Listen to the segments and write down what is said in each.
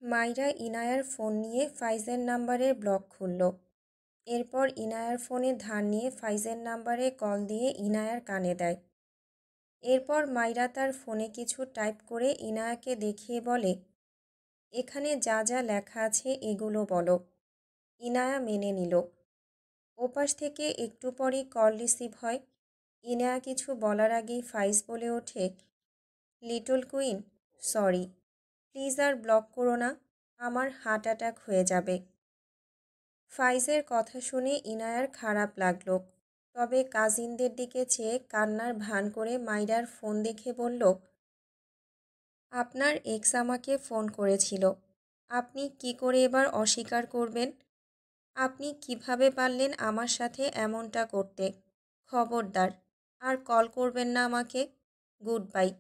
মাইরা ইনায়ার ফোন নিয়ে ফাইজের নাম্বারের ব্লক খুলল। এরপর ইনায়ার ফোনে ধার নিয়ে ফাইজের নাম্বারে কল দিয়ে ইনায়ার কানে দেয়। এরপর মাইরা তার ফোনে কিছু টাইপ করে ইনায়াকে দেখিয়ে বলে, এখানে যা যা লেখা আছে এগুলো বলো। ইনায়া মেনে নিল। ওপাশ থেকে একটু পরই কল রিসিভ হয়। ইনায়া কিছু বলার আগেই ফাইজ বলে ওঠে, লিটল কুইন, সরি, প্লিজ আর ব্লক করো না, আমার হার্ট অ্যাটাক হয়ে যাবে। ফাইজের কথা শুনে ইনায়ার খারাপ লাগলো, তবে কাজিনদের দিকে চেয়ে কান্নার ভান করে মাইরার ফোন দেখে বলল, আপনার এক্স আমাকে ফোন করেছিল, আপনি কি করে এবার অস্বীকার করবেন? আপনি কিভাবে পারলেন আমার সাথে এমনটা করতে? খবরদার আর কল করবেন না আমাকে। Good bye.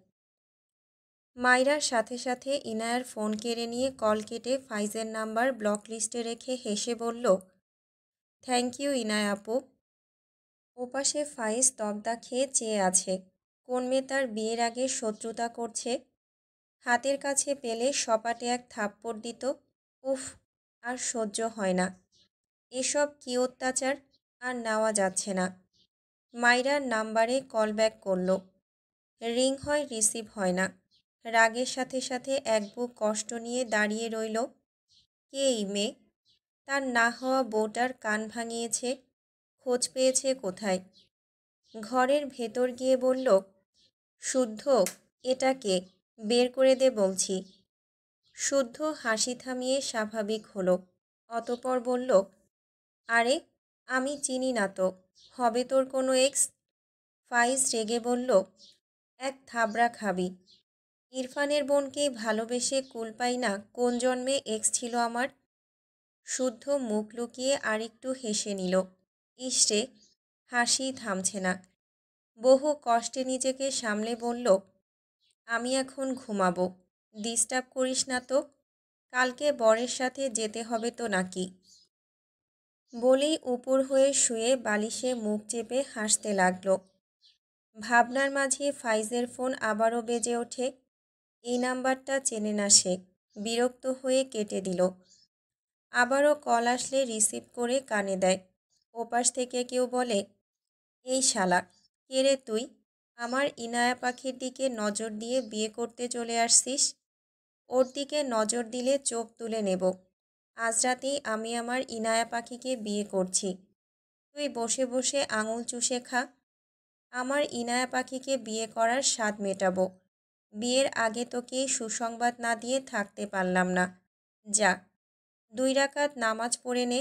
মাইরার সাথে সাথে ইনায়ার ফোন কেড়ে নিয়ে কল কেটে ফাইজের নাম্বার ব্লক লিস্টে রেখে হেসে বলল, থ্যাংক ইউ ইনায়া আপু। ওপাশে ফাইজ তবদা খেয়ে চেয়ে আছে। কোন মেয়ে তার বিয়ের আগে শত্রুতা করছে? হাতের কাছে পেলে সপাটে এক থাপ্পড় দিত। উফ, আর সহ্য হয় না। এসব কী অত্যাচার, আর নেওয়া যাচ্ছে না। মাইরার নাম্বারে কল ব্যাক করল। রিং হয়, রিসিভ হয় না। রাগের সাথে সাথে এক বুক কষ্ট নিয়ে দাঁড়িয়ে রইল। কে এই মেয়ে? তার না হওয়া বউটার কান ভাঙিয়েছে, খোঁজ পেয়েছে কোথায়? ঘরের ভেতর গিয়ে বলল, শুদ্ধ, এটা কে? বের করে দে বলছি। শুদ্ধ হাসি থামিয়ে স্বাভাবিক হলো। অতঃপর বলল, আরে আমি চিনি না তো, হবে তোর কোনো এক্স? ফাইজ রেগে বলল, এক থাবড়া খাবি। ইরফানের বোনকে ভালোবেসে কুল পাই না কোন জন্মে এক্স ছিল আমার। শুদ্ধ মুখ লুকিয়ে আরেকটু হেসে নিল। ইসরে, হাসি থামছে না। বহু কষ্টে নিজেকে সামলে বলল, আমি এখন ঘুমাবো, ডিস্টার্ব করিস না তো, কালকে বরের সাথে যেতে হবে তো নাকি? বলেই উপর হয়ে শুয়ে বালিশে মুখ চেপে হাসতে লাগল। ভাবনার মাঝে ফাইজের ফোন আবারও বেজে ওঠে। এই নাম্বারটা চেনে না সে, বিরক্ত হয়ে কেটে দিল। আবারও কল আসলে রিসিভ করে কানে দেয়। ওপাশ থেকে কেউ বলে, এই শালা, কে রে তুই? আমার ইনায়া পাখির দিকে নজর দিয়ে বিয়ে করতে চলে আসছিস? ওর দিকে নজর দিলে চোখ তুলে নেব। আজ রাতেই আমি আমার ইনায়া পাখিকে বিয়ে করছি। তুই বসে বসে আঙুল চুষে খা। আমার ইনায়া পাখিকে বিয়ে করার স্বাদ মেটাবো। বিয়ের আগে তোকে সুসংবাদ না দিয়ে থাকতে পারলাম না। যা, 2 রাকাত নামাজ পড়ে নে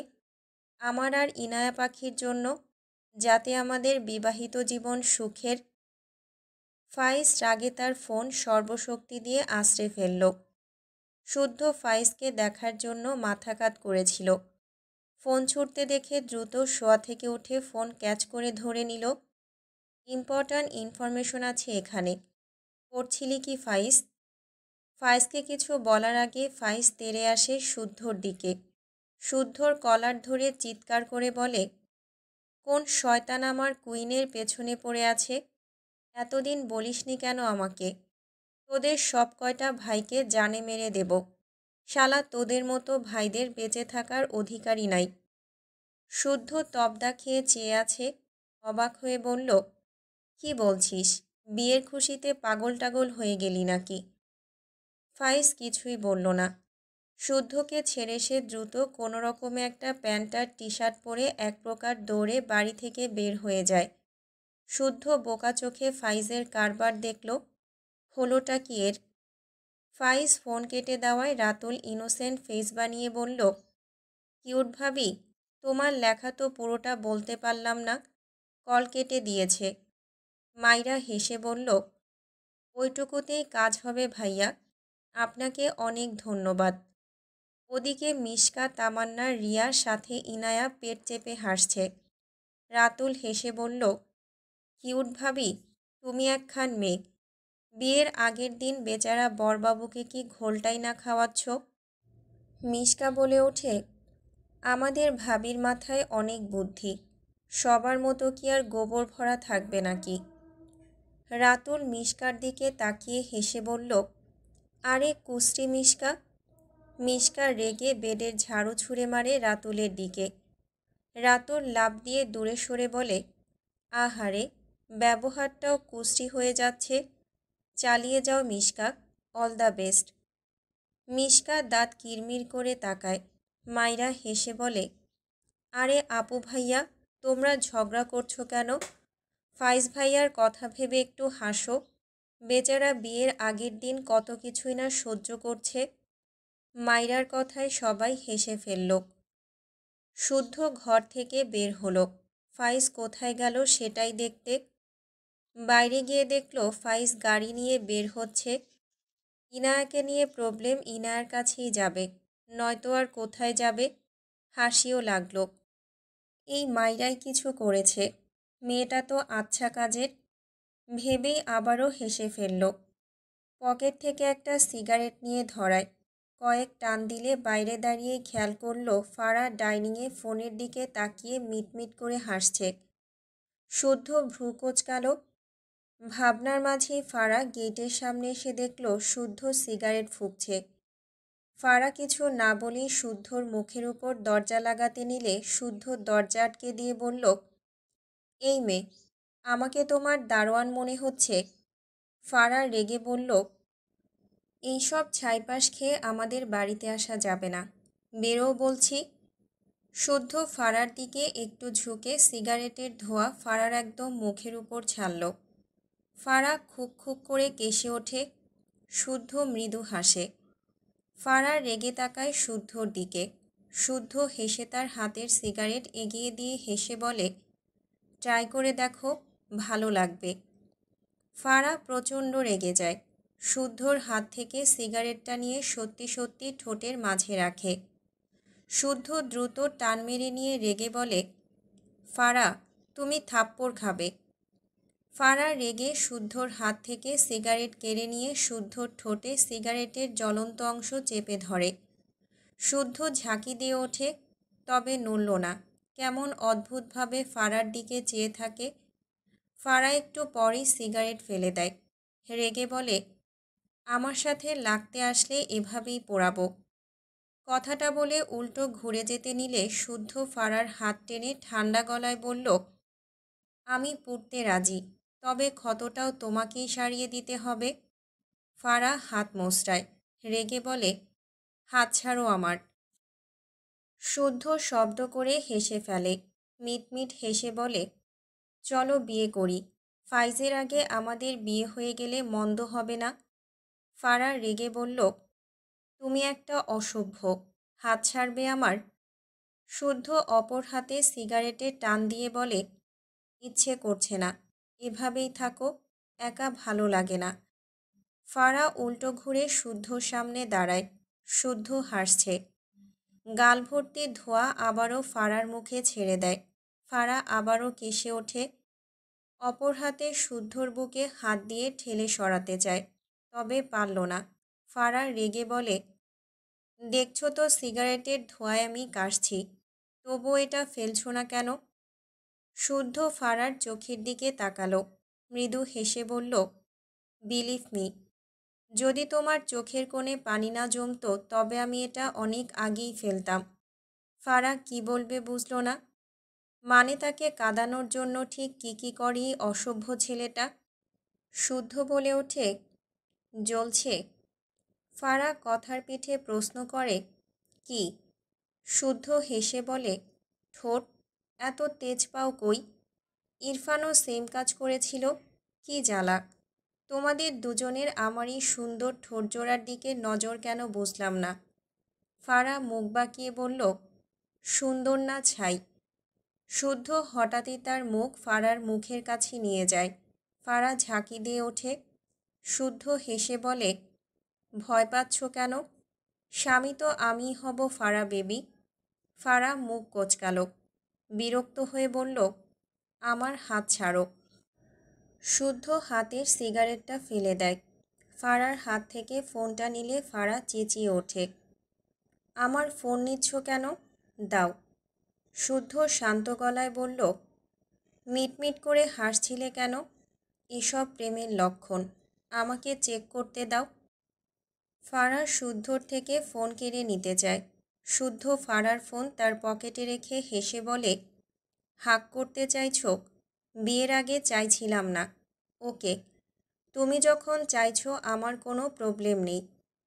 আমার আর ইনায়া পাখির জন্য, যাতে আমাদের বিবাহিত জীবন সুখের। ফাইজ রাগে তার ফোন সর্বশক্তি দিয়ে আছড়ে ফেলল। শুদ্ধ ফাইজকে দেখার জন্য মাথা কাত করেছিল। ফোন ছুটতে দেখে দ্রুত শোয়া থেকে উঠে ফোন ক্যাচ করে ধরে নিল। ইম্পর্ট্যান্ট ইনফরমেশন আছে এখানে। পড়ছিলি কি ফাইজ? ফাইজকে কিছু বলার আগে ফাইজ তেড়ে আসে শুদ্ধর দিকে। শুদ্ধর কলার ধরে চিৎকার করে বলে, কোন শয়তান আমার কুইনের পেছনে পড়ে আছে? এতদিন বলিসনি কেন আমাকে? তোদের সব কয়টা ভাইকে জানে মেরে দেব। শালা তোদের মতো ভাইদের বেঁচে থাকার অধিকারই নাই। শুদ্ধ তবদা খেয়ে চেয়ে আছে। অবাক হয়ে বলল, কি বলছিস? বিয়ের খুশিতে পাগল টাগল হয়ে গেলি নাকি? ফাইজ কিছুই বলল না। শুদ্ধকে ছেড়ে সে দ্রুত কোনো রকমে একটা প্যান্ট আর টি শার্ট পরে এক প্রকার দৌড়ে বাড়ি থেকে বের হয়ে যায়। শুদ্ধ বোকা চোখে ফাইজের কারবার দেখল। হলোটা কি এর? ফাইজ ফোন কেটে দেওয়ায় রাতুল ইনোসেন্ট ফেস বানিয়ে বলল, কিউট ভাবি, তোমার লেখা তো পুরোটা বলতে পারলাম না, কল কেটে দিয়েছে। মাইরা হেসে বলল, ওইটুকুতেই কাজ হবে ভাইয়া, আপনাকে অনেক ধন্যবাদ। ওদিকে মিশকা, তামান্না, রিয়ার সাথে ইনায়া পেট চেপে হাসছে। রাতুল হেসে বলল, কিউট ভাবি, তুমি একখান মেয়ে। বিয়ের আগের দিন বেচারা বরবাবুকে কি ঘোলটাই না খাওয়াচ্ছ? মিশকা বলে ওঠে, আমাদের ভাবির মাথায় অনেক বুদ্ধি, সবার মতো কি আর গোবর ভরা থাকবে নাকি? রাতুল মিশকার দিকে তাকিয়ে হেসে বলল, আরে কুশ্রী মিশকা, মিশকা রেগে বেডের ঝাড়ু ছুঁড়ে মারে রাতুলের দিকে। রাতুল লাফ দিয়ে দূরে সরে বলে, আহারে, ব্যবহারটাও কুশ্রী হয়ে যাচ্ছে। চালিয়ে যাও Mishka, all the best. Mishka দাঁত কিরমির করে তাকায়। মাইরা হেসে বলে, আরে আপু ভাইয়া, তোমরা ঝগড়া করছো কেন? ফাইজ ভাইয়ার কথা ভেবে একটু হাসো। বেচারা বিয়ের আগের দিন কত কিছুই না সহ্য করছে। মাইরার কথায় সবাই হেসে ফেলল। শুদ্ধ ঘর থেকে বের হলো। ফাইজ কোথায় গেল সেটাই দেখতে। বাইরে গিয়ে দেখল ফাইজ গাড়ি নিয়ে বের হচ্ছে। ইনায়াকে নিয়ে প্রবলেম ইনায়ার কাছেই যাবে, নয়তো আর কোথায় যাবে। হাসিও লাগলো। এই মাইরাই কিছু করেছে, মেয়েটা তো আচ্ছা কাজের। ভেবেই আবারও হেসে ফেলল। পকেট থেকে একটা সিগারেট নিয়ে ধরায়। কয়েক টান দিলে বাইরে দাঁড়িয়ে খেয়াল করল ফারা ডাইনিংয়ে ফোনের দিকে তাকিয়ে মিটমিট করে হাসছে। শুদ্ধ ভ্রু কোঁচকাল। ভাবনার মাঝেই ফারা গেটের সামনে এসে দেখল শুদ্ধ সিগারেট ফুঁকছে। ফারা কিছু না বলেই শুদ্ধর মুখের উপর দরজা লাগাতে নিলে শুদ্ধ দরজা আটকে দিয়ে বলল, এই মেয়ে, আমাকে তোমার দারোয়ান মনে হচ্ছে? ফারা রেগে বলল, এইসব ছাইপাশ খেয়ে আমাদের বাড়িতে আসা যাবে না, বেরো বলছি। শুদ্ধ ফারার দিকে একটু ঝুঁকে সিগারেটের ধোঁয়া ফারার একদম মুখের উপর ছাড়ল। ফারা খুক খুক করে কেশে ওঠে। শুদ্ধ মৃদু হাসে। ফারা রেগে তাকায় শুদ্ধর দিকে। শুদ্ধ হেসে তার হাতের সিগারেট এগিয়ে দিয়ে হেসে বলে, ট্রাই করে দেখো, ভালো লাগবে। ফারা প্রচণ্ড রেগে যায়। শুদ্ধর হাত থেকে সিগারেটটা নিয়ে সত্যি সত্যি ঠোঁটের মাঝে রাখে। শুদ্ধ দ্রুত টান মেরে নিয়ে রেগে বলে, ফারা, তুমি থাপ্পড় খাবে। ফারা রেগে শুদ্ধর হাত থেকে সিগারেট কেড়ে নিয়ে শুদ্ধর ঠোঁটে সিগারেটের জ্বলন্ত অংশ চেপে ধরে। শুদ্ধ ঝাঁকি দিয়ে ওঠে, তবে নড়ল না। কেমন অদ্ভুতভাবে ফারার দিকে চেয়ে থাকে। ফারা একটু পরই সিগারেট ফেলে দেয়। রেগে বলে, আমার সাথে লাগতে আসলে এভাবেই পোড়াবো। কথাটা বলে উল্টো ঘুরে যেতে নিলে শুদ্ধ ফারার হাত টেনে ঠান্ডা গলায় বলল, আমি পুড়তে রাজি, তবে ক্ষতটাও তোমাকেই সারিয়ে দিতে হবে। ফারা হাত মোচড়ায়। রেগে বলে, হাত ছাড়ো আমার। শুদ্ধ শব্দ করে হেসে ফেলে। মিটমিট হেসে বলে, চলো বিয়ে করি। ফাইজের আগে আমাদের বিয়ে হয়ে গেলে মন্দ হবে না। ফারা রেগে বলল, তুমি একটা অসভ্য, হাত ছাড়বে আমার। শুদ্ধ অপর হাতে সিগারেটে টান দিয়ে বলে, ইচ্ছে করছে না, এভাবেই থাকো, একা ভালো লাগে না। ফারা উল্টো ঘুরে শুদ্ধর সামনে দাঁড়ায়। শুদ্ধ হাসছে। গাল ভর্তি ধোঁয়া আবারও ফারার মুখে ছেড়ে দেয়। ফারা আবারও কেশে ওঠে। অপর হাতে শুদ্ধর বুকে হাত দিয়ে ঠেলে সরাতে চায়, তবে পারল না। ফারা রেগে বলে, দেখছো তো সিগারেটের ধোঁয়ায় আমি কাশছি, তবু এটা ফেলছো না কেন? শুদ্ধ ফারার চোখের দিকে তাকালো। মৃদু হেসে বলল, বিলিভ মি, যদি তোমার চোখের কোণে পানি না জমতো তবে আমি এটা অনেক আগেই ফেলতাম। ফারা কি বলবে বুঝল না। মানে তাকে কাঁদানোর জন্য ঠিক কী করি অসভ্য ছেলেটা। শুদ্ধ বলে ওঠে, জ্বলছে। ফারা কথার পিঠে প্রশ্ন করে, কি? শুদ্ধ হেসে বলে, ঠোঁট। এত তেজ পাও কই? ইরফানও সেম কাজ করেছিল, কি জ্বালা। তোমাদের দুজনের আমারই সুন্দর ঠোঁটজোড়ার দিকে নজর কেন বুঝলাম না। ফারা মুখ বাঁকিয়ে বলল, সুন্দর না ছাই। শুদ্ধ হঠাৎই তার মুখ ফারার মুখের কাছে নিয়ে যায়। ফারা ঝাঁকি দিয়ে ওঠে। শুদ্ধ হেসে বলে, ভয় পাচ্ছ কেন? স্বামী তো আমিই হব ফারা বেবি। ফারা মুখ কোঁচকাল। বিরক্ত হয়ে বলল, আমার হাত ছাড়ো। শুদ্ধ হাতের সিগারেটটা ফেলে দেয়। ফারার হাত থেকে ফোনটা নিলে ফারা চেঁচিয়ে ওঠে, আমার ফোন নিচ্ছ কেন? দাও। শুদ্ধ শান্ত গলায় বলল, মিটমিট করে হাসছিলে কেন? এসব প্রেমের লক্ষণ, আমাকে চেক করতে দাও। ফারা শুদ্ধর থেকে ফোন কেড়ে নিতে চায়। শুদ্ধ ফারার ফোন তার পকেটে রেখে হেসে বলে, হাক করতে চাইছো? বিয়ের আগে চাইছিলাম না। ওকে, তুমি যখন চাইছো আমার কোনো প্রবলেম নেই।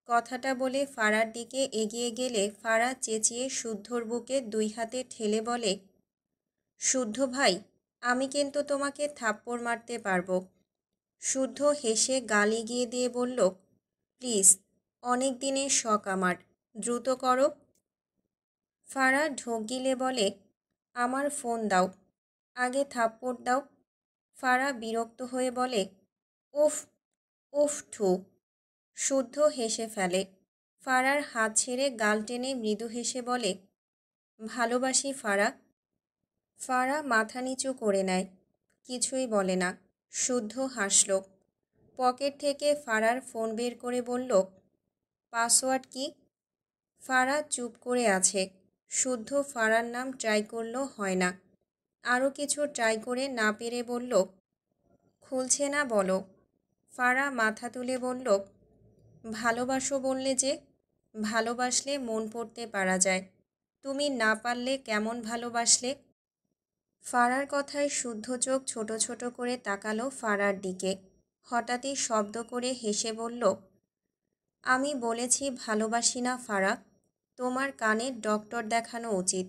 কথাটা বলে ফারার দিকে এগিয়ে গেলে ফারা চেঁচিয়ে শুদ্ধর বুকে 2 হাতে ঠেলে বলে, শুদ্ধ ভাই, আমি কিন্তু তোমাকে থাপ্পড় মারতে পারবো। শুদ্ধ হেসে গাল এগিয়ে দিয়ে বলল, প্লিজ, অনেক দিনের শখ আমার, দ্রুত করো। ফারা ঢোক গিলে বলে, আমার ফোন দাও, আগে থাপ্পড় দাও। ফারা বিরক্ত হয়ে বলে, উফ উফ ঠু। শুদ্ধ হেসে ফেলে। ফারার হাত ছেড়ে গাল টেনে মৃদু হেসে বলে, ভালোবাসি ফারা। ফারা মাথা নিচু করে নেয়, কিছুই বলে না। শুদ্ধ হাসল। পকেট থেকে ফারার ফোন বের করে বলল, পাসওয়ার্ড কি? ফারা চুপ করে আছে। শুদ্ধ ফারার নাম ট্রাই করলো, হয় না। আরও কিছু ট্রাই করে না পেরে বলল, খুলছে না, বলো। ফারা মাথা তুলে বলল, ভালোবাসো বললে যে, ভালোবাসলে মন পড়তে পারা যায়। তুমি না পারলে কেমন ভালোবাসলে? ফারার কথায় শুদ্ধ চোখ ছোট ছোট করে তাকালো ফারার দিকে। হঠাৎই শব্দ করে হেসে বলল, আমি বলেছি ভালোবাসি না ফারা। তোমার কানে ডক্টর দেখানো উচিত।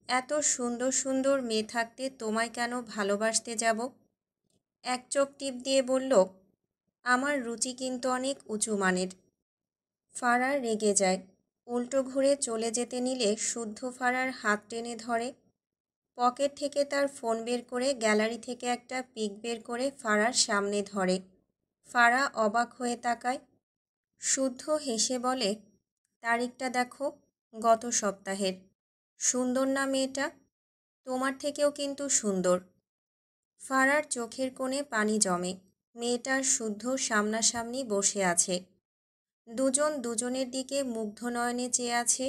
এত সুন্দর সুন্দর মেয়ে থাকতে তোমায় কেন ভালোবাসতে যাব? এক চোখ টিপ দিয়ে বলল, আমার রুচি কিন্তু অনেক উঁচু মানের। ফারা রেগে যায়। উল্টো ঘুরে চলে যেতে নিলে শুদ্ধ ফারার হাত টেনে ধরে। পকেট থেকে তার ফোন বের করে গ্যালারি থেকে একটা পিক বের করে ফারার সামনে ধরে। ফারা অবাক হয়ে তাকায়। শুদ্ধ হেসে বলে, তারিখটা দেখো, গত সপ্তাহের। সুন্দর না মেয়েটা? তোমার থেকেও কিন্তু সুন্দর। ফারার চোখের কোণে পানি জমে। মেয়েটার শুদ্ধ সামনাসামনি বসে আছে। দুজন দুজনের দিকে মুগ্ধ নয়নে চেয়ে আছে।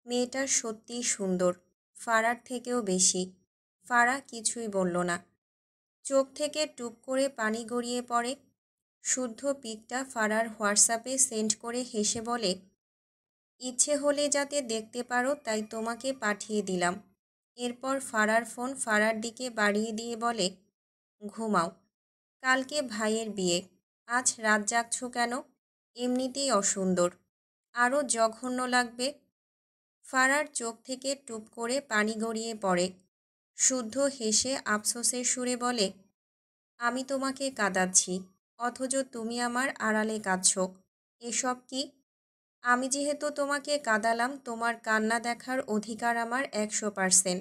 মেয়েটা সত্যিই সুন্দর, ফারার থেকেও বেশি। ফারা কিছুই বলল না। চোখ থেকে টুপ করে পানি গড়িয়ে পড়ে। শুদ্ধ পিকটা ফারার হোয়াটসঅ্যাপে সেন্ড করে হেসে বলে, ইচ্ছে হলে যাতে দেখতে পারো তাই তোমাকে পাঠিয়ে দিলাম। এরপর ফারার ফোন ফারার দিকে বাড়িয়ে দিয়ে বলে, ঘুমাও, কালকে ভাইয়ের বিয়ে। আজ রাত জাগছো কেন? এমনিতেই অসুন্দর, আরও জঘন্য লাগবে। ফারার চোখ থেকে টুপ করে পানি গড়িয়ে পড়ে। শুদ্ধ হেসে আফসোসের সুরে বলে, আমি তোমাকে কাঁদাচ্ছি, অথচ তুমি আমার আড়ালে কাঁদছ। এসব কি? আমি যেহেতু তোমাকে কাঁদালাম, তোমার কান্না দেখার অধিকার আমার 100%,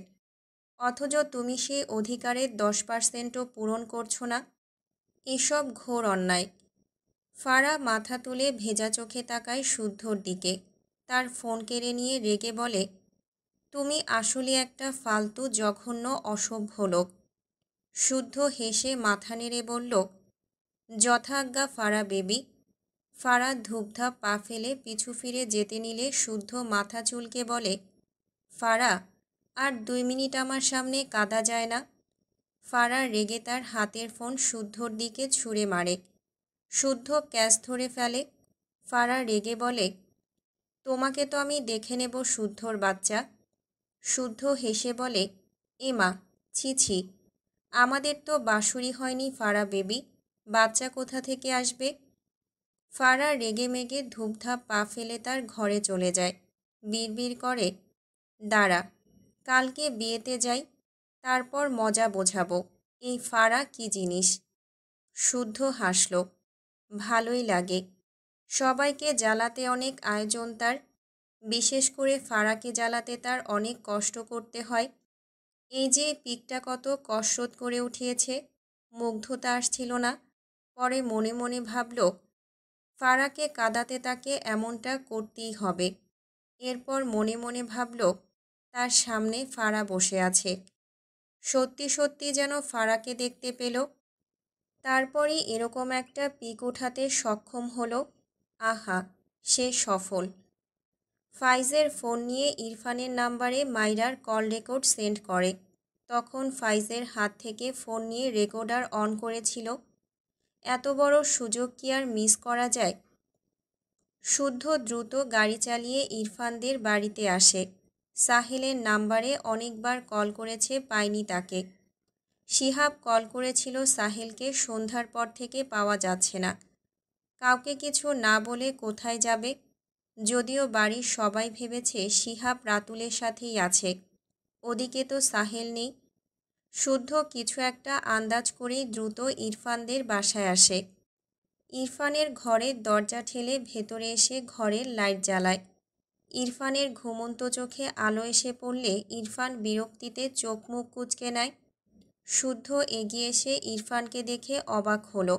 অথচ তুমি সেই অধিকারের 10%ও পূরণ করছো না। এসব ঘোর অন্যায়। ফারা মাথা তুলে ভেজা চোখে তাকায় শুদ্ধর দিকে। তার ফোন কেড়ে নিয়ে রেগে বলে, তুমি আসলে একটা ফালতু জঘন্য অসভ্য লোক। শুদ্ধ হেসে মাথা নেড়ে বলল, যথাজ্ঞা ফারা বেবি। ফারা ধূপধাপ পা ফেলে পিছু ফিরে যেতে নিলে শুদ্ধ মাথা চুলকে বলে, ফারা, আর 2 মিনিট আমার সামনে কাঁদা যায় না। ফারা রেগে তার হাতের ফোন শুদ্ধর দিকে ছুঁড়ে মারে। শুদ্ধ ক্যাচ ধরে ফেলে। ফারা রেগে বলে, তোমাকে তো আমি দেখে নেব শুদ্ধর বাচ্চা। শুদ্ধ হেসে বলে, এমা, ছি ছি, আমাদের তো বাঁশুরি হয়নি ফারা বেবি, বাচ্চা কোথা থেকে আসবে? ফারা রেগে মেগে ধূপধাপ পা ফেলে তার ঘরে চলে যায়। বিড়বিড় করে, দাঁড়া, কালকে বিয়েতে যাই, তারপর মজা বোঝাবো এই ফারা কি জিনিস। শুদ্ধ হাসল। ভালোই লাগে, সবাইকে জ্বালাতে অনেক আয়োজন তার, বিশেষ করে ফারাকে জ্বালাতে তার অনেক কষ্ট করতে হয়। এই যে পিকটা কত কসরত করে উঠিয়েছে, মুগ্ধতা আসছিল না। পরে মনে মনে ভাবল, ফারাকে কাঁদাতে তাকে এমনটা করতেই হবে। এরপর মনে মনে ভাবল, তার সামনে ফারা বসে আছে। সত্যি সত্যি যেন ফারাকে দেখতে পেল। তারপরই এরকম একটা পিক ওঠাতে সক্ষম হলো। আহা, সে সফল। ফাইজের ফোন নিয়ে ইরফানের নাম্বারে মাইরার কল রেকর্ড সেন্ড করে। তখন ফাইজের হাত থেকে ফোন নিয়ে রেকর্ডার অন করেছিল। এত বড় সুযোগ কি আর মিস করা যায়? শুদ্ধ দ্রুত গাড়ি চালিয়ে ইরফানদের বাড়িতে আসে। সাহেলের নাম্বারে অনেকবার কল করেছে, পায়নি তাকে। শিহাব কল করেছিল সাহেলকে, সন্ধ্যার পর থেকে পাওয়া যাচ্ছে না। কাউকে কিছু না বলে কোথায় যাবে? যদিও বাড়ির সবাই ভেবেছে শিহাব রাতুলের সাথেই আছে, ওদিকে তো সাহেল নেই। শুদ্ধ কিছু একটা আন্দাজ করেই দ্রুত ইরফানদের বাসায় আসে। ইরফানের ঘরের দরজা ঠেলে ভেতরে এসে ঘরের লাইট জ্বালায়। ইরফানের ঘুমন্ত চোখে আলো এসে পড়লে ইরফান বিরক্তিতে চোখ মুখ কুঁচকে নেয়। শুদ্ধ এগিয়ে এসে ইরফানকে দেখে অবাক হলো।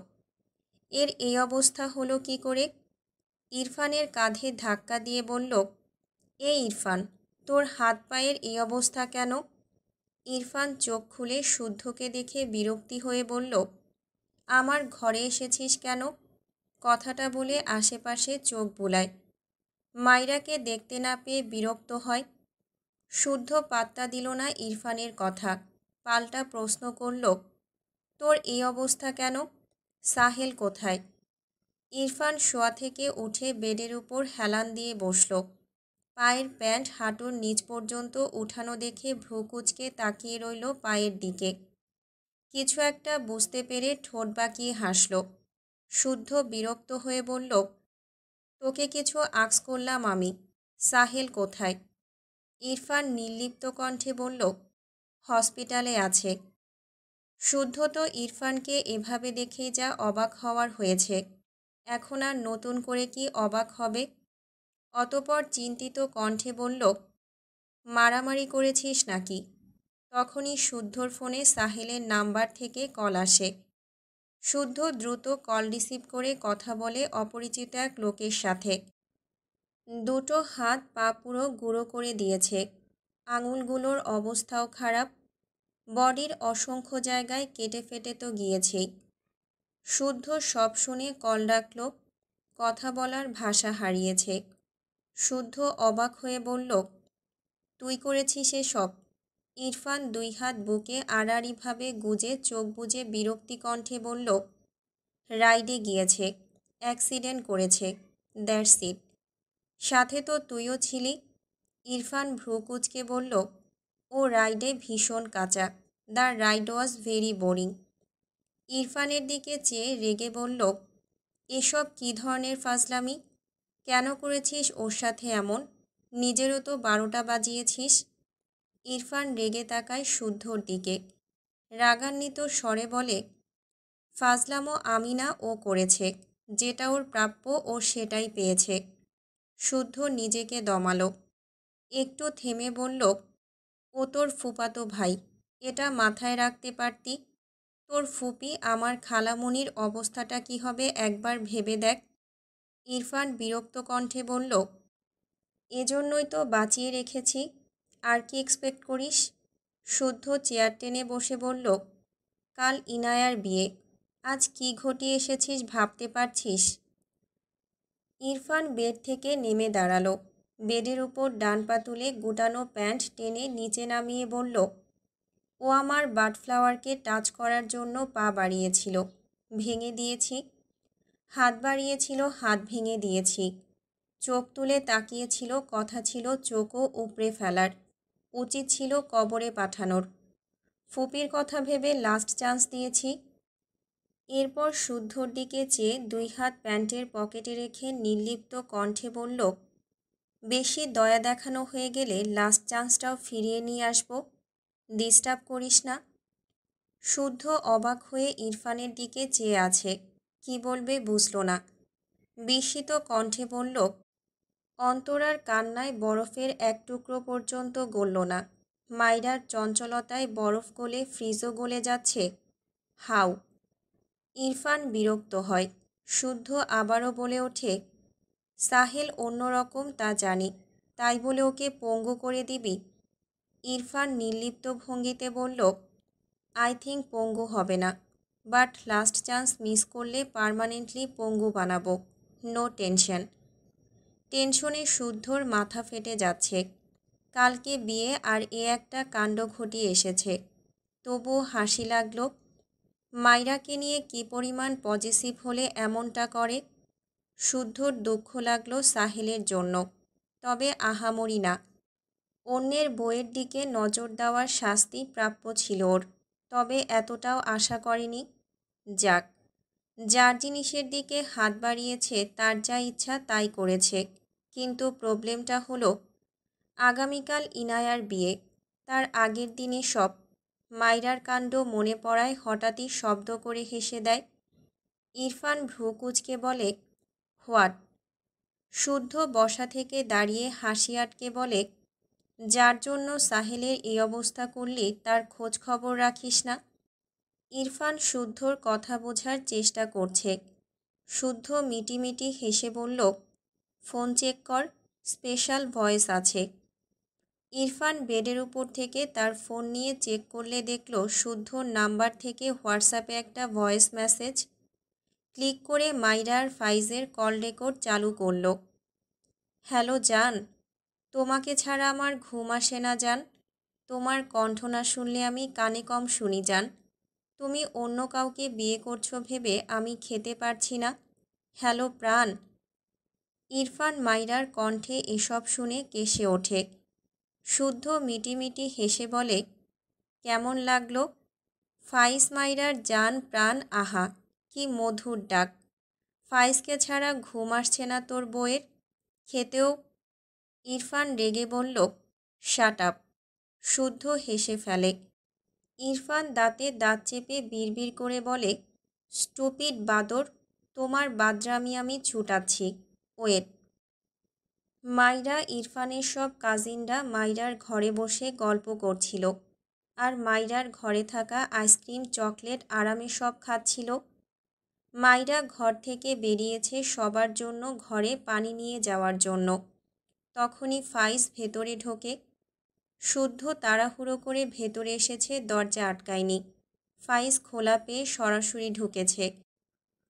এর এই অবস্থা হলো কি করে? ইরফানের কাঁধে ধাক্কা দিয়ে বলল, এই ইরফান, তোর হাত পায়ের এই অবস্থা কেন? ইরফান চোখ খুলে শুদ্ধকে দেখে বিরক্তি হয়ে বলল, আমার ঘরে এসেছিস কেন? কথাটা বলে আশেপাশে চোখ বুলায়। মাইরাকে দেখতে না পেয়ে বিরক্ত হয়। শুদ্ধ পাত্তা দিল না ইরফানের কথা, পাল্টা প্রশ্ন করল, তোর এই অবস্থা কেন? সাহেল কোথায়? ইরফান শোয়া থেকে উঠে বেডের উপর হেলান দিয়ে বসল। পায়ের প্যান্ট হাঁটুর নিচ পর্যন্ত উঠানো দেখে ভ্রু কুঁচকে তাকিয়ে রইল পায়ের দিকে। কিছু একটা বুঝতে পেরে ঠোঁট বাঁকিয়ে হাসল। শুদ্ধ বিরক্ত হয়ে বলল, তোকে কিছু আক্স করলাম আমি, সাহেল কোথায়? ইরফান নির্লিপ্ত কণ্ঠে বলল, হসপিটালে আছে। শুদ্ধ তো ইরফানকে এভাবে দেখেই যা অবাক হওয়ার হয়েছে, এখন আর নতুন করে কি অবাক হবে? অতপর চিন্তিত কণ্ঠে বলল, মারামারি করেছিস নাকি? তখনই শুদ্ধর ফোনে সাহেলের নাম্বার থেকে কল আসে। শুদ্ধ দ্রুত কল রিসিভ করে কথা বলে অপরিচিত এক লোকের সাথে। দুটো হাত পা পুরো গুঁড়ো করে দিয়েছে, আঙুলগুলোর অবস্থাও খারাপ, বডির অসংখ্য জায়গায় কেটে ফেটে তো গিয়েছেই। শুদ্ধ সব শুনে কল রাখল, কথা বলার ভাষা হারিয়েছে। শুদ্ধ অবাক হয়ে বলল, তুই করেছিস এসব? ইরফান দুই হাত বুকে আড়াআড়িভাবে গুজে চোখ বুজে বিরক্তি কণ্ঠে বলল, রাইডে গিয়েছে, অ্যাক্সিডেন্ট করেছে, দ্যাটস ইট। সাথে তো তুইও ছিলি। ইরফান ভ্রু কুঁচকে বলল, ও রাইডে ভীষণ কাঁচা, the ride was very boring. ইরফানের দিকে চেয়ে রেগে বলল, এসব কী ধরনের ফাজলামি? কেন করেছিস ওর সাথে এমন? নিজেরও তো 12টা বাজিয়েছিস। ইরফান রেগে তাকায় শুদ্ধর দিকে, রাগান্বিত স্বরে বলে, ফাজলামো আমি না, ও করেছে, যেটা ওর প্রাপ্য ও সেটাই পেয়েছে। শুদ্ধ নিজেকে দমালো, একটু থেমে বলল, ও তোর ফুফাতো ভাই, এটা মাথায় রাখতে পারতি। তোর ফুপি আমার খালামণির অবস্থাটা কি হবে একবার ভেবে দেখ। ইরফান বিরক্ত কণ্ঠে বলল, এজন্যই তো বাঁচিয়ে রেখেছি, আর কি এক্সপেক্ট করিস? শুদ্ধ চেয়ার টেনে বসে বলল, কাল ইনায়ার বিয়ে, আজ কি ঘটিয়ে এসেছিস ভাবতে পারছিস? ইরফান বেড থেকে নেমে দাঁড়ালো, বেডের উপর ডান পা তুলে গুটানো প্যান্ট টেনে নিচে নামিয়ে বলল, ও আমার বাটফ্লাওয়ারকে টাচ করার জন্য পা বাড়িয়েছিল, ভেঙে দিয়েছি। হাত বাড়িয়েছিল, হাত ভেঙে দিয়েছি। চোখ তুলে তাকিয়েছিল, কথা ছিল চোখও উপড়ে ফেলার, উচিত ছিল কবরে পাঠানোর। ফুপির কথা ভেবে লাস্ট চান্স দিয়েছি। এরপর শুদ্ধর দিকে চেয়ে দুই হাত প্যান্টের পকেটে রেখে নির্লিপ্ত কণ্ঠে বলল, বেশি দয়া দেখানো হয়ে গেলে লাস্ট চান্সটাও ফিরিয়ে নিয়ে আসবো, ডিস্টার্ব করিস না। শুদ্ধ অবাক হয়ে ইরফানের দিকে চেয়ে আছে, কি বলবে বুঝল না। বিস্মিত কণ্ঠে বলল, অন্তরার কান্নায় বরফের এক টুকরো পর্যন্ত গলল না, মাইরার চঞ্চলতায় বরফ গলে ফ্রিজও গলে যাচ্ছে, হাউ। ইরফান বিরক্ত হয়। শুদ্ধ আবারও বলে ওঠে, সাহেল অন্যরকম তা জানি, তাই বলে ওকে পঙ্গু করে দিবি? ইরফান নির্লিপ্ত ভঙ্গিতে বলল, আই থিঙ্ক পঙ্গু হবে না, বাট লাস্ট চান্স মিস করলে পার্মানেন্টলি পঙ্গু বানাবো, নো টেনশন। টেনশনে শুদ্ধর মাথা ফেটে যাচ্ছে। কালকে বিয়ে আর এ একটা কাণ্ড ঘটিয়ে এসেছে। তবুও হাসি লাগলো। মাইরাকে নিয়ে কী পরিমাণ পজিটিভ হলে এমনটা করে। শুদ্ধর দুঃখ লাগলো সাহেলের জন্য, তবে আহামরি না। অন্যের বইয়ের দিকে নজর দেওয়ার শাস্তি প্রাপ্য ছিল ওর, তবে এতটাও আশা করেনি। যাক, যার জিনিসের দিকে হাত বাড়িয়েছে তার যা ইচ্ছা তাই করেছে। কিন্তু প্রবলেমটা হলো আগামীকাল ইনায়ার বিয়ে, তার আগের দিনে সব। মাইরার কাণ্ড মনে পড়ায় হঠাৎই শব্দ করে হেসে দেয়। ইরফান ভ্রু কুঁচকে বলে, হোয়াট? শুদ্ধ বসা থেকে দাঁড়িয়ে হাসি আটকে বলে, যার জন্য সাহেলের এই অবস্থা করলি তার খোঁজ খবর রাখিস না? ইরফান শুদ্ধর কথা বোঝার চেষ্টা করছে। শুদ্ধ মিটিমিটি হেসে বলল, ফোন চেক কর, স্পেশাল ভয়েস আছে। ইরফান বেডের উপর থেকে তার ফোন নিয়ে চেক করলে দেখল শুদ্ধর নাম্বার থেকে হোয়াটসঅ্যাপে একটা ভয়েস মেসেজ। ক্লিক করে মাইরা আর ফাইজের কল রেকর্ড চালু করল। হ্যালো জান, তোমাকে ছাড়া আমার ঘুম আসে না জান। তোমার কণ্ঠ না শুনলে আমি কানে কম শুনি জান। তুমি অন্য কাউকে বিয়ে করছো ভেবে আমি খেতে পারছি না। হ্যালো প্রাণ। ইরফান মাইরার কণ্ঠে এসব শুনে কেসে ওঠে। শুদ্ধ মিটিমিটি হেসে বলে, কেমন লাগলো? ফাইজ মাইরার জান প্রাণ, আহা কি মধুর ডাক। ফাইজকে ছাড়া ঘুম আসছে না তোর বউয়ের? খেতেও। ইরফান রেগে বলল, শাট আপ। শুদ্ধ হেসে ফেলে। ইরফান দাঁতে দাঁত চেপে বিড়বিড় করে বলে, স্টুপিড বাদর, তোমার বাদরামি আমি ছুটাচ্ছি, ওয়েট। মাইরা ইরফানের সব কাজিনরা মাইরার ঘরে বসে গল্প করছিল, আর মাইরার ঘরে থাকা আইসক্রিম চকলেট আরামে সব খাচ্ছিল। মাইরা ঘর থেকে বেরিয়েছে সবার জন্য ঘরে পানি নিয়ে যাওয়ার জন্য। তখনই ফাইজ ভেতরে ঢোকে। শুদ্ধ তাড়াহুড়ো করে ভেতরে এসেছে, দরজা আটকায়নি। ফাইজ খোলা পেয়ে সরাসরি ঢুকেছে।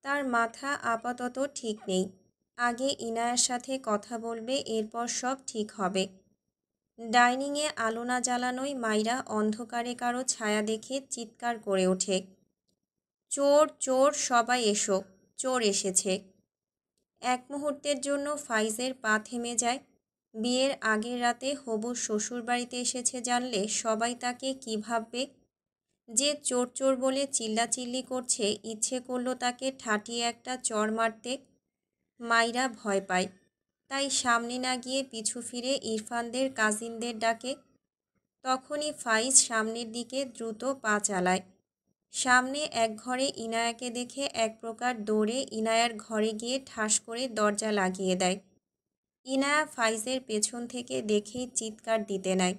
তার মাথা আপাতত ঠিক নেই। আগে ইনায়ার সাথে কথা বলবে, এরপর সব ঠিক হবে। ডাইনিংয়ে আলো না জ্বালানোয় মাইরা অন্ধকারে কারো ছায়া দেখে চিৎকার করে ওঠে, চোর চোর, সবাই এসো, চোর এসেছে। এক মুহূর্তের জন্য ফাইজের পা থেমে যায়। বিয়ের আগের রাতে হবু শ্বশুর বাড়িতে এসেছে জানলে সবাই তাকে কী ভাববে। যে চোর চোর বলে চিল্লাচিল্লি করছে, ইচ্ছে করলো তাকে ঠাটিয়ে একটা চড় মারতে। মাইরা ভয় পায়, তাই সামনে না গিয়ে পিছু ফিরে ইরফানদের কাজিনদের ডাকে। তখনই ফাইজ সামনের দিকে দ্রুত পা চালায়। সামনে এক ঘরে ইনায়াকে দেখে এক প্রকার দৌড়ে ইনায়ার ঘরে গিয়ে ঠাস করে দরজা লাগিয়ে দেয়। ইনায়া ফাইজের পেছন থেকে দেখেই চিৎকার দিতে নেয়।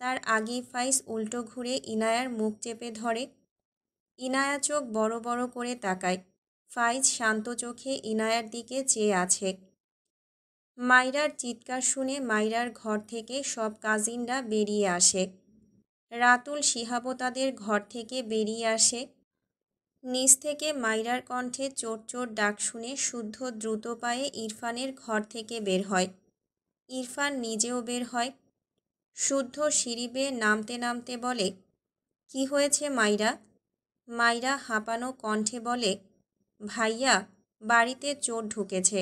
তার আগেই ফাইজ উল্টো ঘুরে ইনায়ার মুখ চেপে ধরে। ইনায়া চোখ বড় বড় করে তাকায়। ফাইজ শান্ত চোখে ইনায়ার দিকে চেয়ে আছে। মাইরার চিৎকার শুনে মাইরার ঘর থেকে সব কাজিনরা বেরিয়ে আসে। রাতুল শিহাবও তাদের ঘর থেকে বেরিয়ে আসে। নিচ থেকে মাইরার কণ্ঠে চোর চোর ডাক শুনে শুদ্ধ দ্রুত পায়ে ইরফানের ঘর থেকে বের হয়। ইরফান নিজেও বের হয়। শুদ্ধ সিঁড়ি বেয়ে নামতে নামতে বলে, কি হয়েছে মাইরা? মাইরা হাঁপানো কণ্ঠে বলে, ভাইয়া, বাড়িতে চোর ঢুকেছে,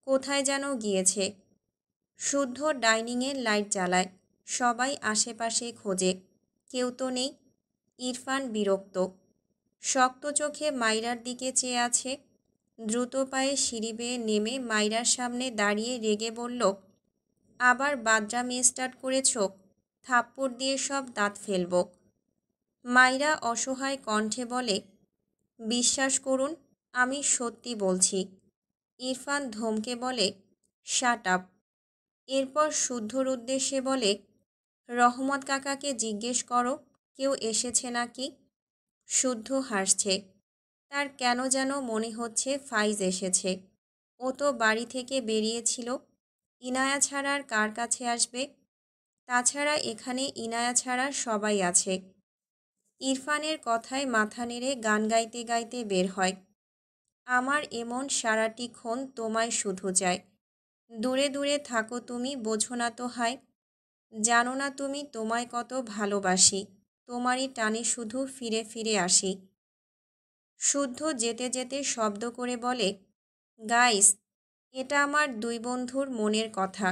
কোথায় যেন গিয়েছে। শুদ্ধ ডাইনিংয়ে লাইট জ্বালায়। সবাই আশেপাশে খোঁজে, কেউ তো নেই। ইরফান বিরক্ত, শক্ত চোখে মাইরার দিকে চেয়ে আছে। দ্রুত পায়ে সিঁড়ি বেয়ে নেমে মাইরার সামনে দাঁড়িয়ে রেগে বলল, আবার বাদরামি স্টার্ট করেছ, থাপ্পড় দিয়ে সব দাঁত ফেলব। মাইরা অসহায় কণ্ঠে বলে, বিশ্বাস করুন, আমি সত্যি বলছি। ইরফান ধমকে বলে, শাট আপ। এরপর শুদ্ধর উদ্দেশ্যে বলে, রহমত কাকাকে জিজ্ঞেস করো কেউ এসেছে নাকি। শুদ্ধ হাসছে। তার কেন যেন মনে হচ্ছে ফাইজ এসেছে। ও তো বাড়ি থেকে বেরিয়েছিল। ইনায়া ছাড়া আর কার কাছে আসবে? তাছাড়া এখানে ইনায়া ছাড়া সবাই আছে। ইরফানের কথায় মাথা নেড়ে গান গাইতে গাইতে বের হয়, আমার এমন সারাটিক্ষণ তোমায় শুধু চাই। দূরে দূরে থাকো তুমি, বোঝো না তো হায়। জানো না তুমি তোমায় কত ভালোবাসি, তোমারই টানে শুধু ফিরে ফিরে আসি। শুদ্ধ যেতে যেতে শব্দ করে বলে, গাইস, এটা আমার দুই বন্ধুর মনের কথা,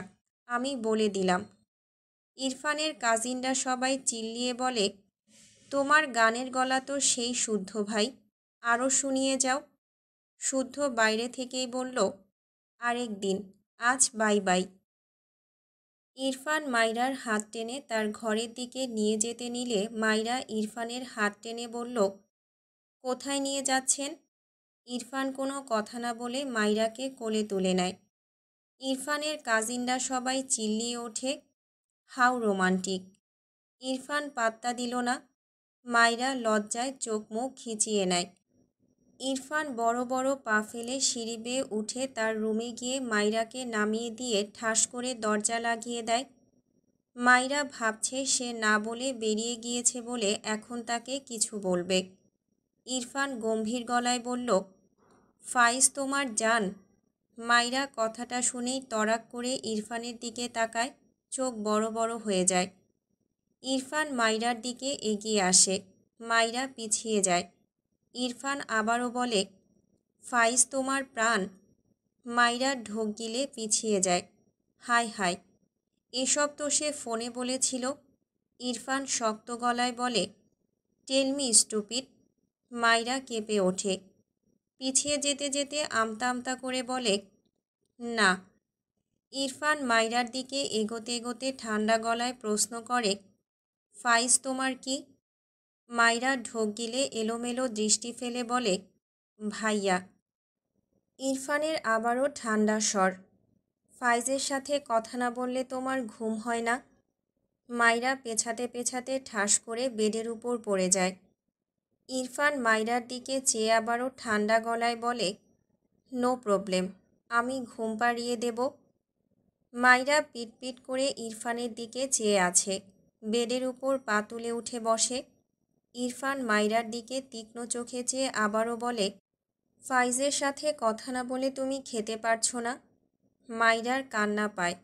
আমি বলে দিলাম। ইরফানের কাজিনরা সবাই চিল্লিয়ে বলে, তোমার গানের গলা তো সেই শুদ্ধ ভাই, আরও শুনিয়ে যাও। শুদ্ধ বাইরে থেকেই বলল, আরেক দিন, আজ বাই বাই। ইরফান মাইরার হাত টেনে তার ঘরের দিকে নিয়ে যেতে নিলে মাইরা ইরফানের হাত টেনে বলল, কোথায় নিয়ে যাচ্ছেন? ইরফান কোনো কথা না বলে মাইরাকে কোলে তুলে নেয়। ইরফানের কাজিনরা সবাই চিল্লিয়ে ওঠে, হাউ রোমান্টিক। ইরফান পাত্তা দিল না। মাইরা লজ্জায় চোখ মুখ খিচিয়ে নেয়। ইরফান বড় বড় পা ফেলে সিঁড়ি বেয়ে উঠে তার রুমে গিয়ে মাইরাকে নামিয়ে দিয়ে ঠাস করে দরজা লাগিয়ে দেয়। মাইরা ভাবছে সে না বলে বেরিয়ে গিয়েছে বলে এখন তাকে কিছু বলবে। ইরফান গম্ভীর গলায় বলল, ফাইজ তোমার জান। মাইরা কথাটা শুনেই তড়াক করে ইরফানের দিকে তাকায়, চোখ বড় বড় হয়ে যায়। ইরফান মাইরার দিকে এগিয়ে আসে, মাইরা পিছিয়ে যায়। ইরফান আবারও বলে, ফাইজ তোমার প্রাণ। মাইরা ঢোক গিলে পিছিয়ে যায়। হায় হায়, এসব তো সে ফোনে বলেছিল। ইরফান শক্ত গলায় বলে, টেল মি স্টুপিড। মাইরা কেঁপে ওঠে। পিছিয়ে যেতে যেতে আমতা আমতা করে বলে, না। ইরফান মাইরার দিকে এগোতে এগোতে ঠান্ডা গলায় প্রশ্ন করে, ফাইজ তোমার কি? মাইরা ঢোক গিলে এলোমেলো দৃষ্টি ফেলে বলে, ভাইয়া। ইরফানের আবারও ঠান্ডা স্বর, ফাইজের সাথে কথা না বললে তোমার ঘুম হয় না? মাইরা পেছাতে পেছাতে ঠাস করে বেডের উপর পড়ে যায়। ইরফান মাইরার দিকে চেয়ে আবারও ঠান্ডা গলায় বলে, নো প্রবলেম, আমি ঘুম পাড়িয়ে দেব। মাইরা পিটপিট করে ইরফানের দিকে চেয়ে আছে। বেডের উপর পা তুলে উঠে বসে। ইরফান মাইরার দিকে তীক্ষ্ণ চোখে চেয়ে আবারও বলে, ফাইজের সাথে কথা না বলে তুমি খেতে পারছো না? মাইরার কান্না পায়।